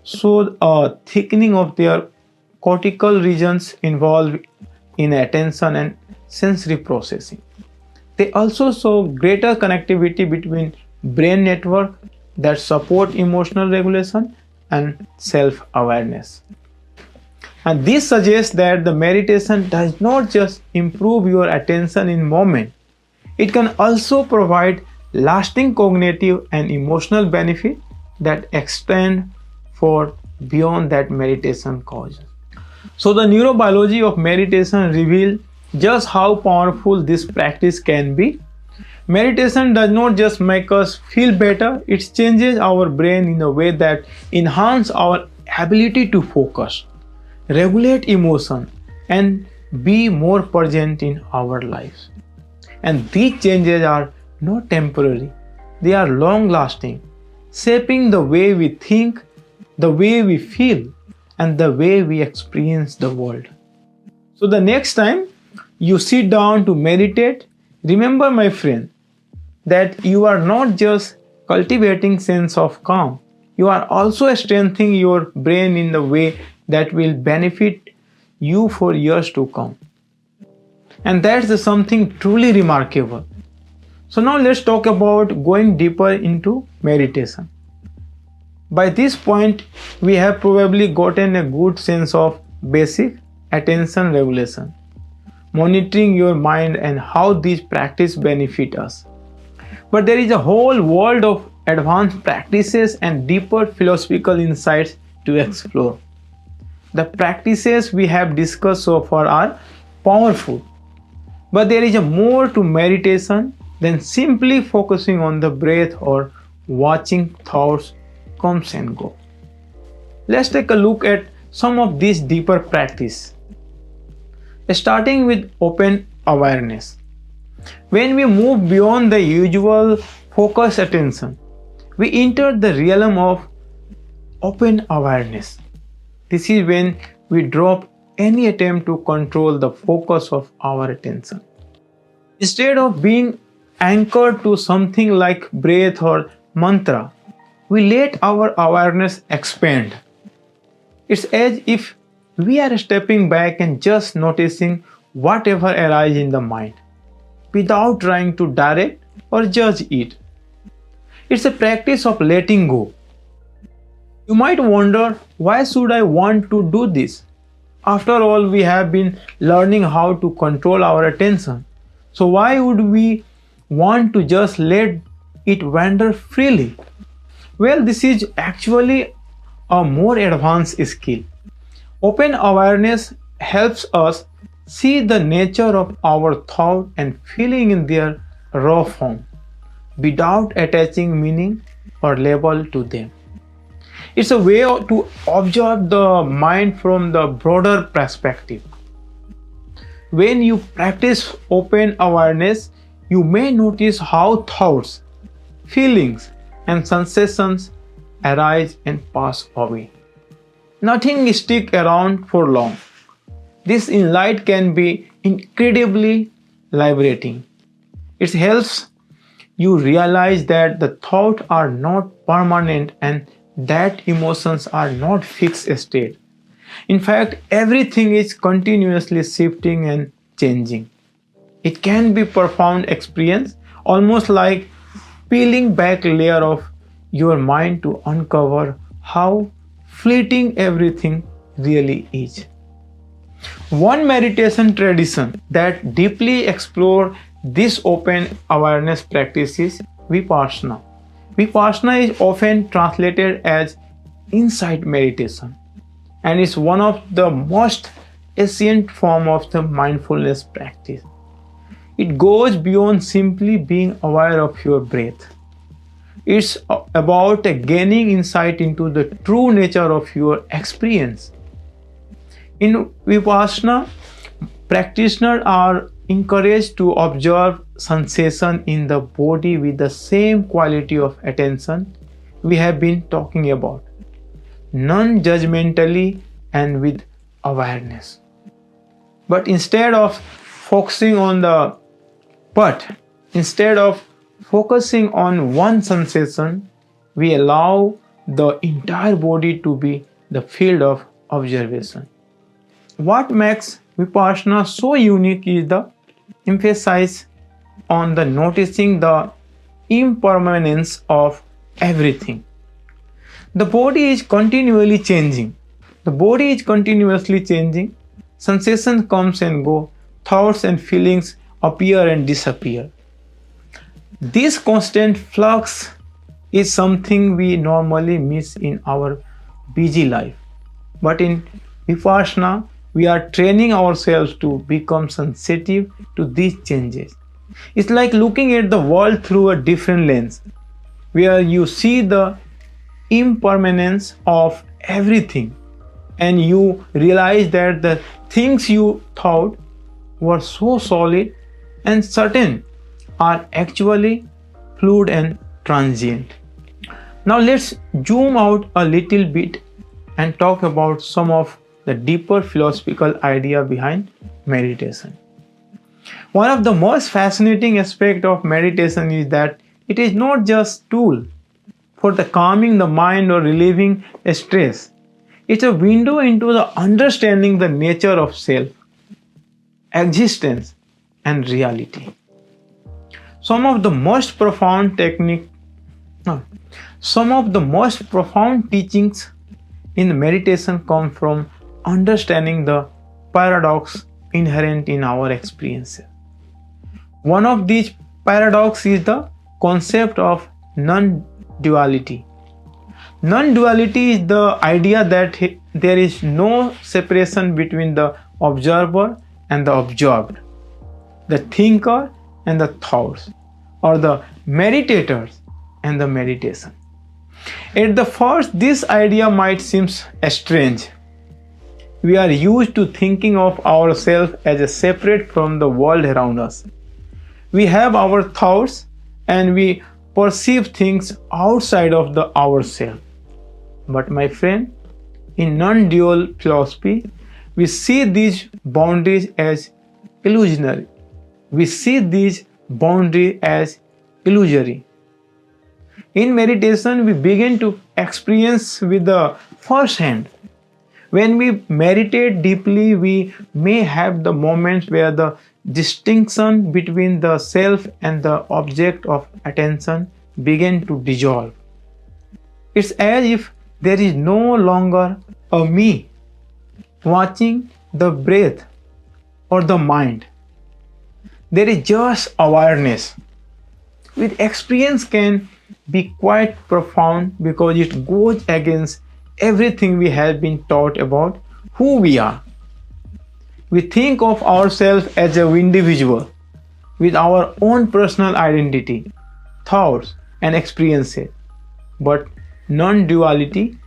showed a thickening of their cortical regions involved in attention and sensory processing. They also show greater connectivity between brain networks that support emotional regulation and self-awareness. And this suggests that the meditation does not just improve your attention in moment, it can also provide lasting cognitive and emotional benefit that extend for beyond that meditation causes. So the neurobiology of meditation reveals just how powerful this practice can be. Meditation does not just make us feel better, it changes our brain in a way that enhances our ability to focus, regulate emotion, and be more present in our lives. And these changes are not temporary, they are long lasting, shaping the way we think, the way we feel, and the way we experience the world. So the next time you sit down to meditate, remember, my friend, that you are not just cultivating sense of calm, you are also strengthening your brain in the way that will benefit you for years to come. And that's something truly remarkable. So now let's talk about going deeper into meditation. By this point, we have probably gotten a good sense of basic attention regulation, monitoring your mind, and how these practices benefit us. But there is a whole world of advanced practices and deeper philosophical insights to explore. The practices we have discussed so far are powerful, but there is a more to meditation than simply focusing on the breath or watching thoughts come and go. Let's take a look at some of these deeper practices. Starting with open awareness. When we move beyond the usual focused attention, we enter the realm of open awareness. This is when we drop any attempt to control the focus of our attention. Instead of being anchored to something like breath or mantra, we let our awareness expand. It's as if we are stepping back and just noticing whatever arises in the mind, without trying to direct or judge it. It's a practice of letting go. You might wonder, why should I want to do this? After all, we have been learning how to control our attention. So why would we want to just let it wander freely? Well, this is actually a more advanced skill. Open awareness helps us see the nature of our thought and feeling in their raw form, without attaching meaning or label to them. It's a way to observe the mind from the broader perspective. When you practice open awareness, you may notice how thoughts, feelings, and sensations arise and pass away. Nothing sticks around for long. This insight can be incredibly liberating. It helps you realize that the thoughts are not permanent and that emotions are not fixed state. In fact, everything is continuously shifting and changing. It can be a profound experience, almost like peeling back a layer of your mind to uncover how fleeting everything really is. One meditation tradition that deeply explores this open awareness practice is Vipassana. Vipassana is often translated as insight meditation and is one of the most ancient forms of the mindfulness practice. It goes beyond simply being aware of your breath. It's about gaining insight into the true nature of your experience. In Vipassana, practitioners are encouraged to observe sensation in the body with the same quality of attention we have been talking about, non-judgmentally and with awareness. But instead of focusing on the but instead of focusing on one sensation, we allow the entire body to be the field of observation. What makes Vipassana so unique is the emphasis on the noticing the impermanence of everything. The body is continually changing. The body is continuously changing. Sensations comes and go. Thoughts and feelings appear and disappear. This constant flux is something we normally miss in our busy life. But in Vipassana, we are training ourselves to become sensitive to these changes. It's like looking at the world through a different lens, where you see the impermanence of everything and you realize that the things you thought were so solid and certain are actually fluid and transient. Now let's zoom out a little bit and talk about some of the deeper philosophical idea behind meditation. One of the most fascinating aspects of meditation is that it is not just a tool for the calming the mind or relieving stress. It's a window into the understanding the nature of self, existence, and reality. Some of the most profound teachings in meditation come from understanding the paradox inherent in our experiences. One of these paradoxes is the concept of non-duality. Non-duality is the idea that there is no separation between the observer and the observed, the thinker and the thoughts, or the meditators and the meditation. At the first, this idea might seem strange. We are used to thinking of ourselves as separate from the world around us. We have our thoughts and we perceive things outside of the ourselves. But my friend, in non-dual philosophy, we see these boundaries as illusionary. We see these boundaries as illusory. In meditation, we begin to experience with the first hand. When we meditate deeply, we may have the moments where the distinction between the self and the object of attention begin to dissolve. It's as if there is no longer a me watching the breath or the mind. There is just awareness. With experience can be quite profound because it goes against everything we have been taught about who we are. We think of ourselves as an individual with our own personal identity, thoughts, and experiences. But non-duality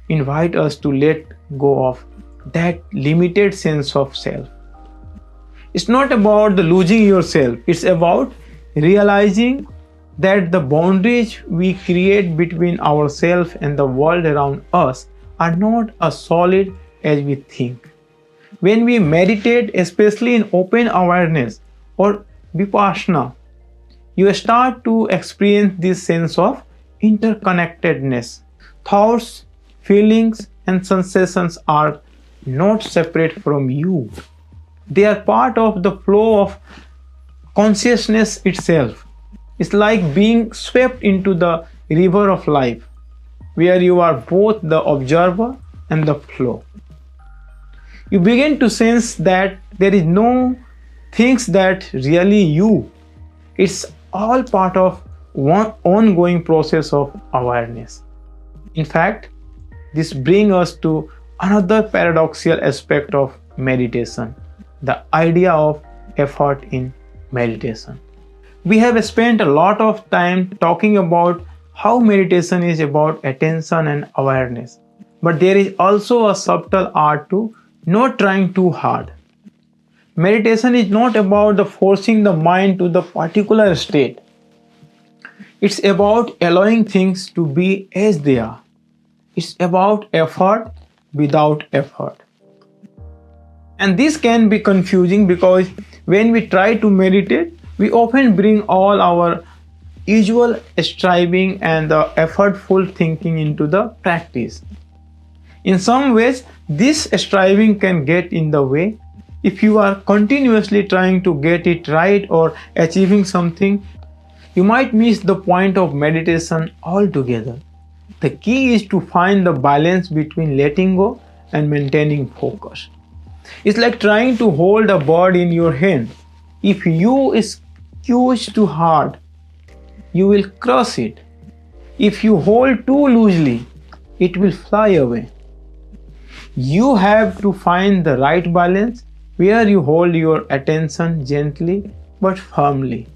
invites us to let go of that limited sense of self. It's not about the losing yourself, it's about realizing that the boundaries we create between ourselves and the world around us are not as solid as we think. When we meditate, especially in open awareness or Vipassana, you start to experience this sense of interconnectedness. Thoughts, feelings, and sensations are not separate from you. They are part of the flow of consciousness itself. It's like being swept into the river of life, where you are both the observer and the flow. You begin to sense that there is no things that really you. It's all part of one ongoing process of awareness. In fact, this brings us to another paradoxical aspect of meditation, the idea of effort in meditation. We have spent a lot of time talking about how meditation is about attention and awareness, but there is also a subtle art to not trying too hard. Meditation is not about the forcing the mind to the particular state. It's about allowing things to be as they are. It's about effort without effort. And this can be confusing because When we try to meditate, we often bring all our usual striving and the effortful thinking into the practice. In some ways, this striving can get in the way. If you are continuously trying to get it right or achieving something, you might miss the point of meditation altogether. The key is to find the balance between letting go and maintaining focus. It's like trying to hold a bird in your hand. If you squeeze too hard, you will crush it. If you hold too loosely, it will fly away. You have to find the right balance where you hold your attention gently but firmly,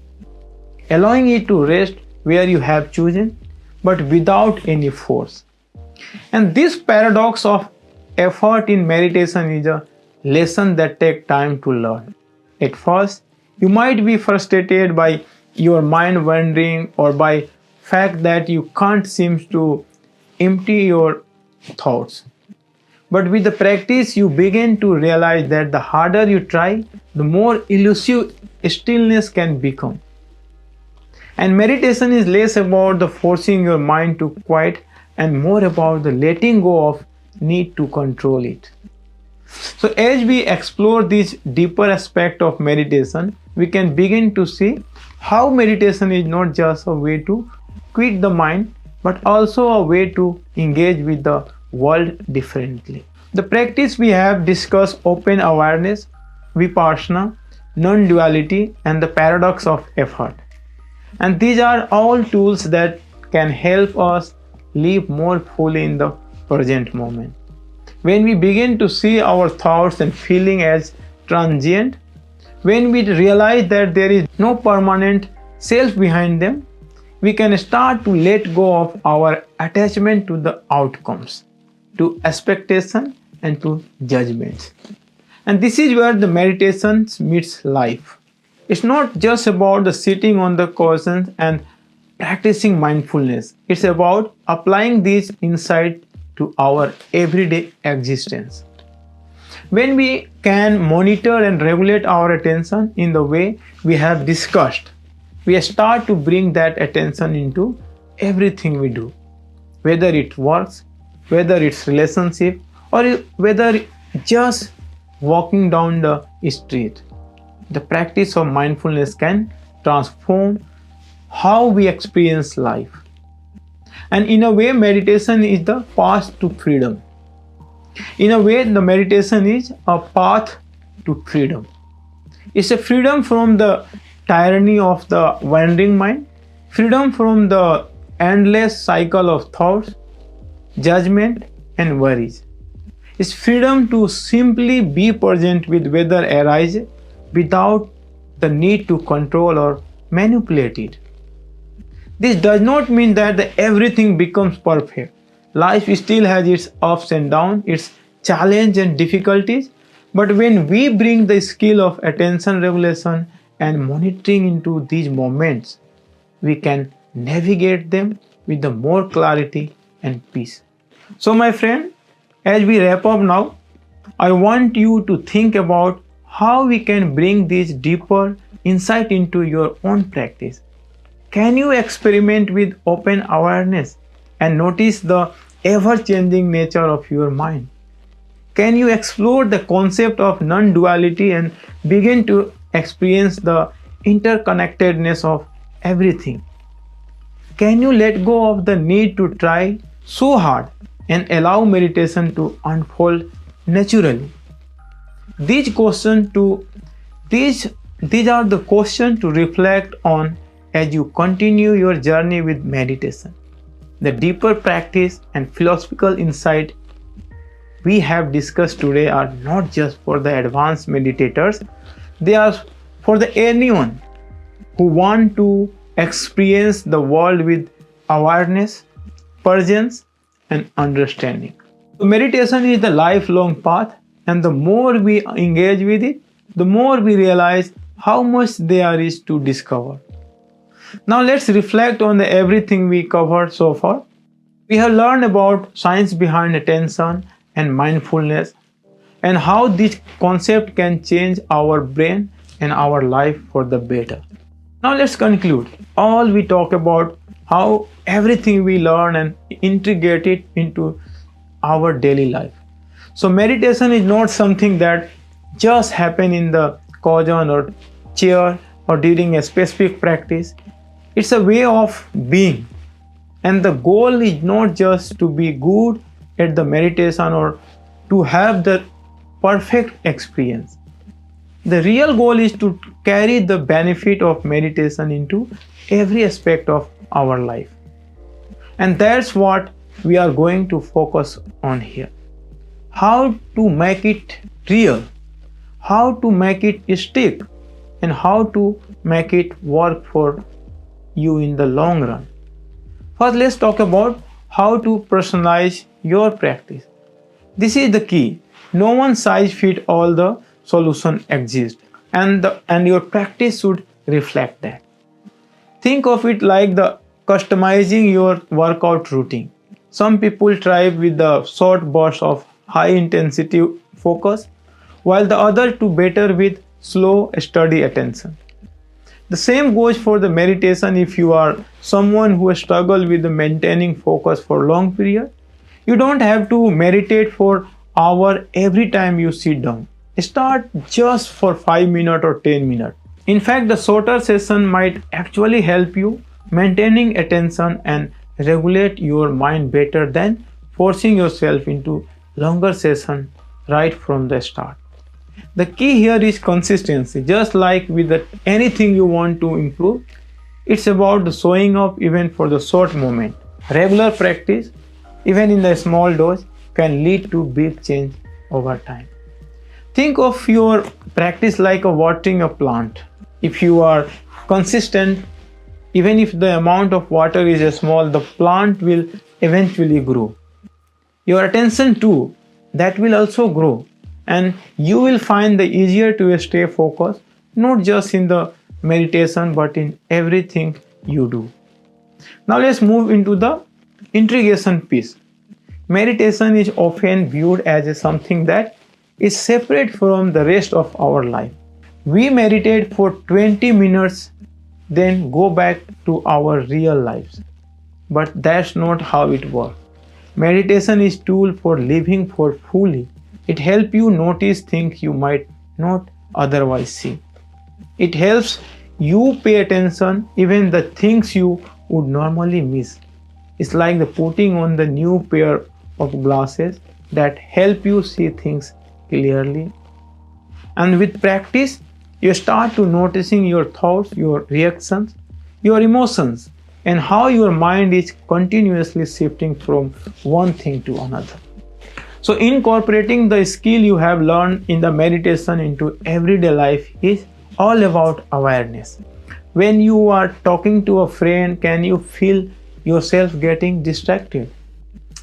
allowing it to rest where you have chosen but without any force. And this paradox of effort in meditation is a lesson that takes time to learn. At first, you might be frustrated by your mind wandering or by fact that you can't seem to empty your thoughts. But with the practice, you begin to realize that the harder you try, the more elusive stillness can become. And meditation is less about the forcing your mind to quiet and more about the letting go of need to control it. So as we explore this deeper aspect of meditation, we can begin to see how meditation is not just a way to quit the mind, but also a way to engage with the world differently. The practice we have discussed open awareness, vipassana, non-duality, and the paradox of effort. And these are all tools that can help us live more fully in the present moment. When we begin to see our thoughts and feelings as transient, when we realize that there is no permanent self behind them, we can start to let go of our attachment to the outcomes, to expectation, and to judgments. And this is where the meditation meets life. It's not just about the sitting on the cushions and practicing mindfulness. It's about applying these insights to our everyday existence. When we can monitor and regulate our attention in the way we have discussed, we start to bring that attention into everything we do, whether it works, whether it's relationship, or whether just walking down the street. The practice of mindfulness can transform how we experience life. And in a way, meditation is the path to freedom. In a way, the meditation is a path to freedom. It's a freedom from the tyranny of the wandering mind, freedom from the endless cycle of thoughts, judgment, and worries. It's freedom to simply be present with whatever arises without the need to control or manipulate it. This does not mean that everything becomes perfect. Life still has its ups and downs, its challenges and difficulties. But when we bring the skill of attention regulation and monitoring into these moments, we can navigate them with the more clarity and peace. So my friend, as we wrap up now, I want you to think about how we can bring this deeper insight into your own practice. Can you experiment with open awareness and notice the ever-changing nature of your mind? Can you explore the concept of non-duality and begin to experience the interconnectedness of everything? Can you let go of the need to try so hard and allow meditation to unfold naturally? These are the questions to reflect on as you continue your journey with meditation. The deeper practice and philosophical insight we have discussed today are not just for the advanced meditators, they are for anyone who want to experience the world with awareness, presence, and understanding. So meditation is the lifelong path, and the more we engage with it, the more we realize how much there is to discover. Now let's reflect on everything we covered so far. We have learned about science behind attention and mindfulness, and how this concept can change our brain and our life for the better. Now let's conclude. All we talk about how everything we learn and integrate it into our daily life. So meditation is not something that just happen in the cushion or chair or during a specific practice. It's a way of being. And the goal is not just to be good at the meditation or to have the perfect experience. The real goal is to carry the benefit of meditation into every aspect of our life. And that's what we are going to focus on here. How to make it real, how to make it stick, and how to make it work for you in the long run. First, let's talk about how to personalize your practice. This is the key. No one size fits all. The solution exists, and your practice should reflect that. Think of it like the customizing your workout routine. Some people thrive with the short bursts of high intensity focus, while the other do better with slow, steady attention. The same goes for the meditation. If you are someone who struggles with maintaining focus for long period, you don't have to meditate for hour every time you sit down. Start just for 5 minutes or 10 minutes. In fact, the shorter session might actually help you maintaining attention and regulate your mind better than forcing yourself into longer session right from the start. The key here is consistency. Just like with anything you want to improve, it's about the showing up even for the short moment. Regular practice, even in the small dose, can lead to big change over time. Think of your practice like a watering a plant. If you are consistent, even if the amount of water is small, the plant will eventually grow. Your attention too, that will also grow, and you will find the easier to stay focused, not just in the meditation but in everything you do. Now let's move into the integration piece. Meditation is often viewed as something that is separate from the rest of our life. We meditate for 20 minutes, then go back to our real lives. But that's not how it works. Meditation is a tool for living for fully. It helps you notice things you might not otherwise see. It helps you pay attention even the things you would normally miss. It's like the putting on the new pair of glasses that help you see things clearly. And with practice, you start to noticing your thoughts, your reactions, your emotions, and how your mind is continuously shifting from one thing to another. So incorporating the skill you have learned in the meditation into everyday life is all about awareness. When you are talking to a friend, can you feel yourself getting distracted?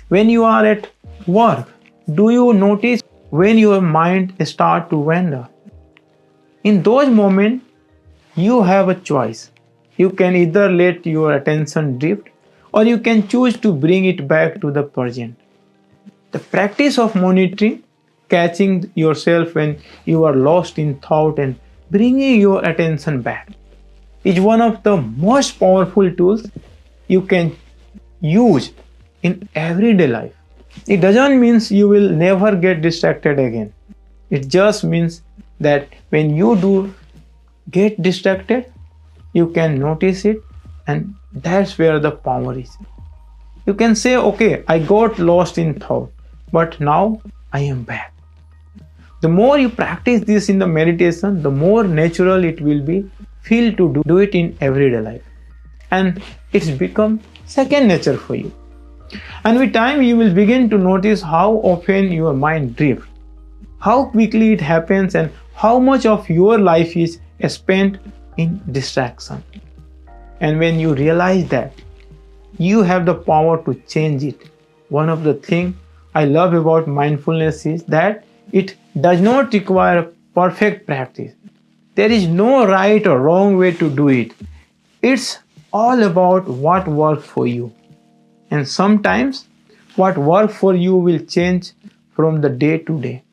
When you are at work, do you notice when your mind starts to wander? In those moments, you have a choice. You can either let your attention drift or you can choose to bring it back to the present. The practice of monitoring, catching yourself when you are lost in thought and bringing your attention back is one of the most powerful tools you can use in everyday life. It doesn't mean you will never get distracted again. It just means that when you do get distracted, you can notice it, and that's where the power is. You can say, okay, I got lost in thought, but now I am back. The more you practice this in the meditation, the more natural it will be feel to do it in everyday life. And it's become second nature for you. And with time, you will begin to notice how often your mind drifts, how quickly it happens, and how much of your life is spent in distraction. And when you realize that, you have the power to change it. One of the things I love about mindfulness is that it does not require a perfect practice. There is no right or wrong way to do it. It's all about what works for you. And sometimes what works for you will change from the day to day.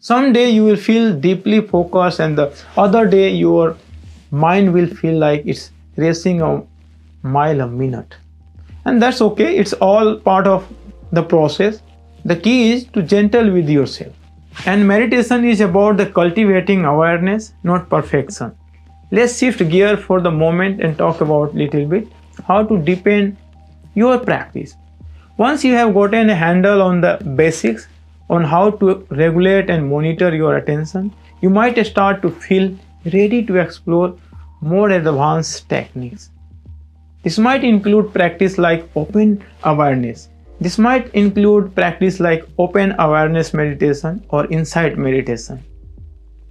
Some day you will feel deeply focused, and the other day your mind will feel like it's racing a mile a minute. And that's okay, it's all part of the process. The key is to gentle with yourself. And meditation is about the cultivating awareness, not perfection. Let's shift gear for the moment and talk about little bit how to deepen your practice. Once you have gotten a handle on the basics on how to regulate and monitor your attention, you might start to feel ready to explore more advanced techniques. This might include practice like open awareness. This might include practice like open awareness meditation or insight meditation,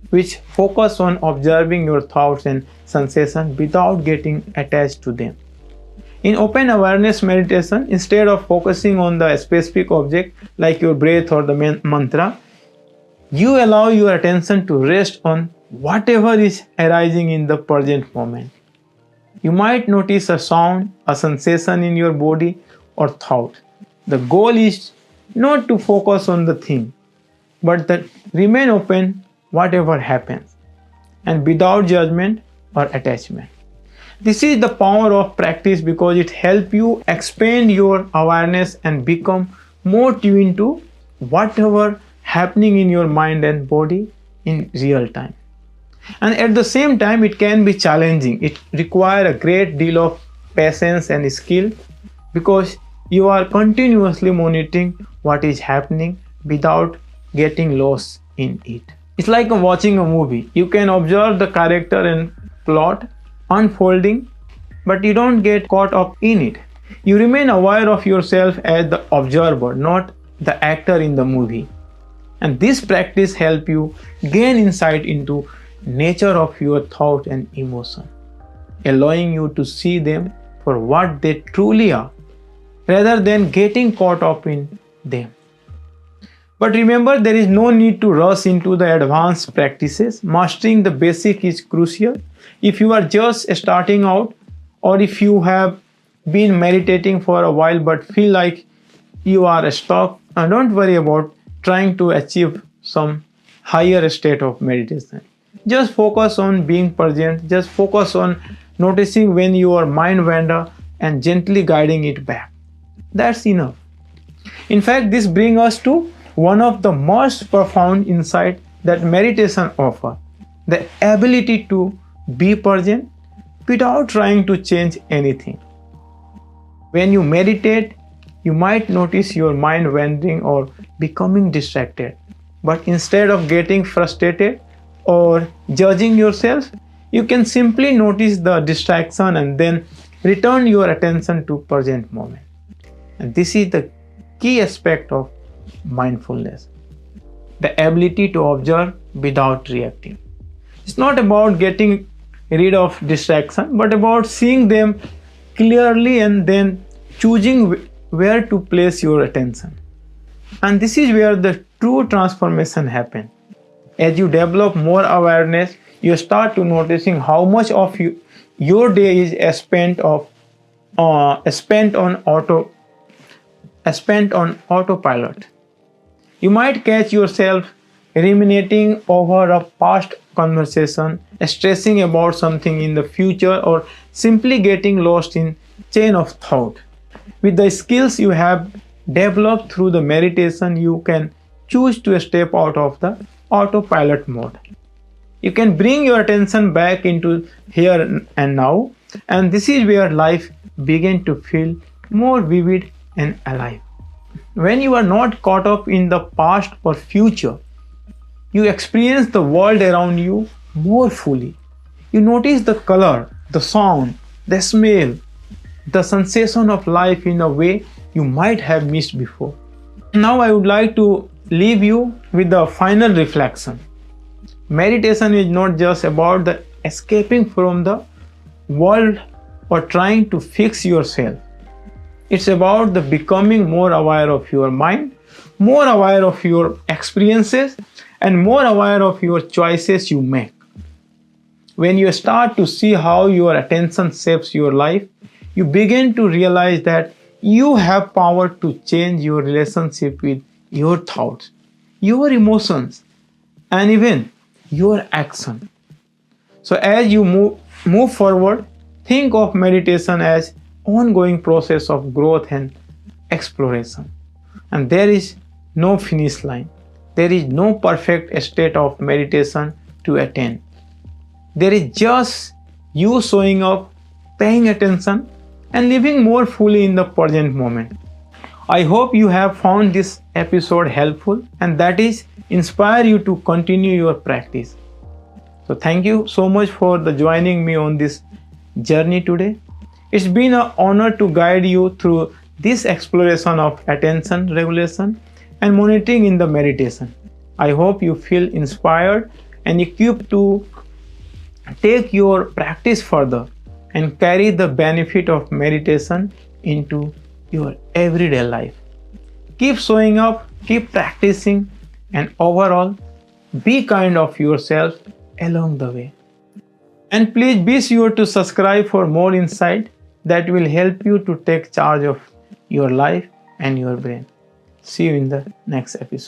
which focus on observing your thoughts and sensations without getting attached to them. In open awareness meditation, instead of focusing on the specific object like your breath or the mantra, you allow your attention to rest on whatever is arising in the present moment. You might notice a sound, a sensation in your body, or thought. The goal is not to focus on the thing, but that remain open whatever happens, and without judgment or attachment. This is the power of practice because it helps you expand your awareness and become more tuned to whatever happening in your mind and body in real time. And at the same time, it can be challenging. It requires a great deal of patience and skill because you are continuously monitoring what is happening without getting lost in it. It's like watching a movie. You can observe the character and plot unfolding, but you don't get caught up in it. You remain aware of yourself as the observer, not the actor in the movie. And this practice helps you gain insight into nature of your thought and emotion, allowing you to see them for what they truly are, rather than getting caught up in them. But remember, there is no need to rush into the advanced practices. Mastering the basic is crucial. If you are just starting out, or if you have been meditating for a while but feel like you are stuck, don't worry about trying to achieve some higher state of meditation. Just focus on being present. Just focus on noticing when your mind wanders and gently guiding it back. That's enough. In fact, this brings us to one of the most profound insights that meditation offers: the ability to be present without trying to change anything. When you meditate, you might notice your mind wandering or becoming distracted. But instead of getting frustrated or judging yourself, you can simply notice the distraction and then return your attention to present moment. And this is the key aspect of mindfulness: the ability to observe without reacting. It's not about getting rid of distraction, but about seeing them clearly and then choosing where to place your attention. And this is where the true transformation happens. As you develop more awareness, you start to noticing how much of your day is spent on autopilot. You might catch yourself ruminating over a past conversation, stressing about something in the future, or simply getting lost in chain of thought. With the skills you have developed through the meditation, you can choose to step out of the autopilot mode. You can bring your attention back into here and now, and this is where life begins to feel more vivid and alive. When you are not caught up in the past or future, you experience the world around you more fully. You notice the color, the sound, the smell, the sensation of life in a way you might have missed before. Now I would like to leave you with the final reflection. Meditation is not just about the escaping from the world or trying to fix yourself. It's about the becoming more aware of your mind, more aware of your experiences, and more aware of your choices you make. When you start to see how your attention shapes your life, you begin to realize that you have power to change your relationship with your thoughts, your emotions, and even your action. So as you move forward, think of meditation as ongoing process of growth and exploration. And there is no finish line. There is no perfect state of meditation to attain. There is just you showing up, paying attention, and living more fully in the present moment. I hope you have found this episode helpful and that is inspire you to continue your practice. So thank you so much for joining me on this journey today. It's been an honor to guide you through this exploration of attention regulation and monitoring in the meditation. I hope you feel inspired and equipped to take your practice further and carry the benefit of meditation into your everyday life. Keep showing up, keep practicing, and overall, be kind of yourself along the way. And please be sure to subscribe for more insight that will help you to take charge of your life and your brain. See you in the next episode.